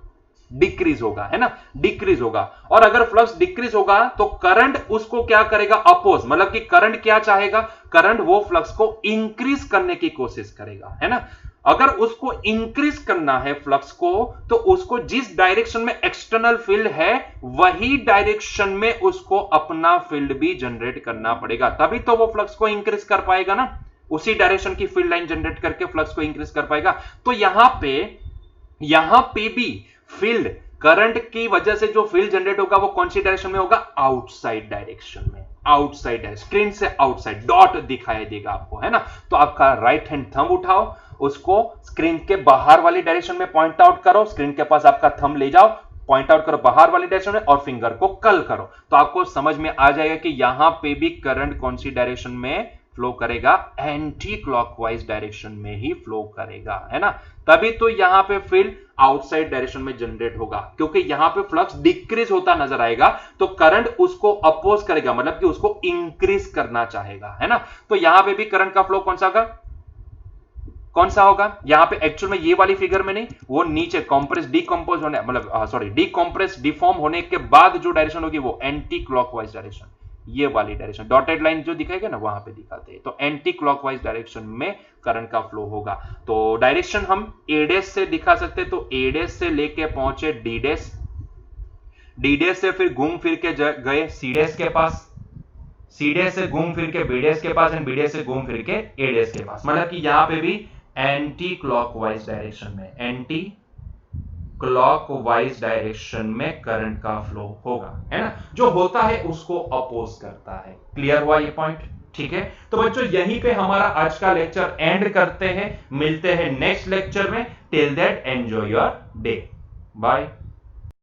डिक्रीज होगा, है ना, डिक्रीज होगा। और अगर फ्लक्स डिक्रीज होगा तो करंट उसको क्या करेगा, अपोज, मतलब कि करंट क्या चाहेगा, करंट वो फ्लक्स को इंक्रीज करने की कोशिश करेगा, है ना। अगर उसको इंक्रीज करना है फ्लक्स को, तो उसको जिस डायरेक्शन में एक्सटर्नल फील्ड है वही डायरेक्शन में उसको अपना फील्ड भी जनरेट करना पड़ेगा, तभी तो वो फ्लक्स को इंक्रीज कर पाएगा ना, उसी डायरेक्शन की फील्ड लाइन जनरेट करके फ्लक्स को इंक्रीज कर पाएगा। तो यहां पे भी फील्ड, करंट की वजह से जो फील्ड जनरेट होगा वो कौन सी डायरेक्शन में होगा, आउटसाइड डायरेक्शन में, आउटसाइड, स्क्रीन से आउटसाइड डॉट दिखाई देगा आपको, है ना। तो आपका राइट हैंड थंब उठाओ, उसको स्क्रीन के बाहर वाली डायरेक्शन में पॉइंट आउट करो, स्क्रीन के पास आपका थंब ले जाओ, पॉइंट आउट करो बाहर वाली डायरेक्शन में और फिंगर को कर्ल करो, तो आपको समझ में आ जाएगा कि यहां पे भी करंट कौन सी डायरेक्शन में फ्लो करेगा, एंटी क्लॉकवाइज डायरेक्शन में ही फ्लो करेगा, है ना। तभी तो यहां पे फील्ड आउटसाइड डायरेक्शन में जनरेट होगा, क्योंकि यहां पे फ्लक्स डिक्रीज होता नजर आएगा तो करंट उसको अपोज करेगा, मतलब कि उसको इंक्रीज करना चाहेगा, है ना। तो यहां पे भी करंट का फ्लो कौन सा होगा, यहां पे एक्चुअल में ये वाली फिगर में नहीं, वो नीचे कॉम्प्रेस डिकम्पोज होने, मतलब सॉरी डिकम्प्रेस डिफॉर्म होने के बाद जो डायरेक्शन होगी वो एंटी क्लॉकवाइज डायरेक्शन, ये वाली डायरेक्शन डॉटेड लाइन जो दिखाएगा ना वहां पे दिखाते हैं, तो एंटी क्लॉकवाइज डायरेक्शन में करंट का फ्लो होगा। तो डायरेक्शन हम ए डैश से दिखा सकते, तो ए डैश से लेके पहुंचे डी डैश, डी डैश से फिर घूम फिर के गए सी डैश के पास, सी डैश से घूम फिर के बी डैश के पास एंड बी डैश से घूम फिर के ए डैश के पास, मतलब कि यहां पे भी एंटी क्लॉकवाइज डायरेक्शन में, एंटी क्लॉकवाइज डायरेक्शन में करंट का फ्लो होगा, है ना। जो होता है उसको अपोज करता है। क्लियर हुआ ये पॉइंट, ठीक है। तो बच्चों यहीं पे हमारा आज का लेक्चर एंड करते हैं, मिलते हैं नेक्स्ट लेक्चर में। Till that enjoy your day, bye.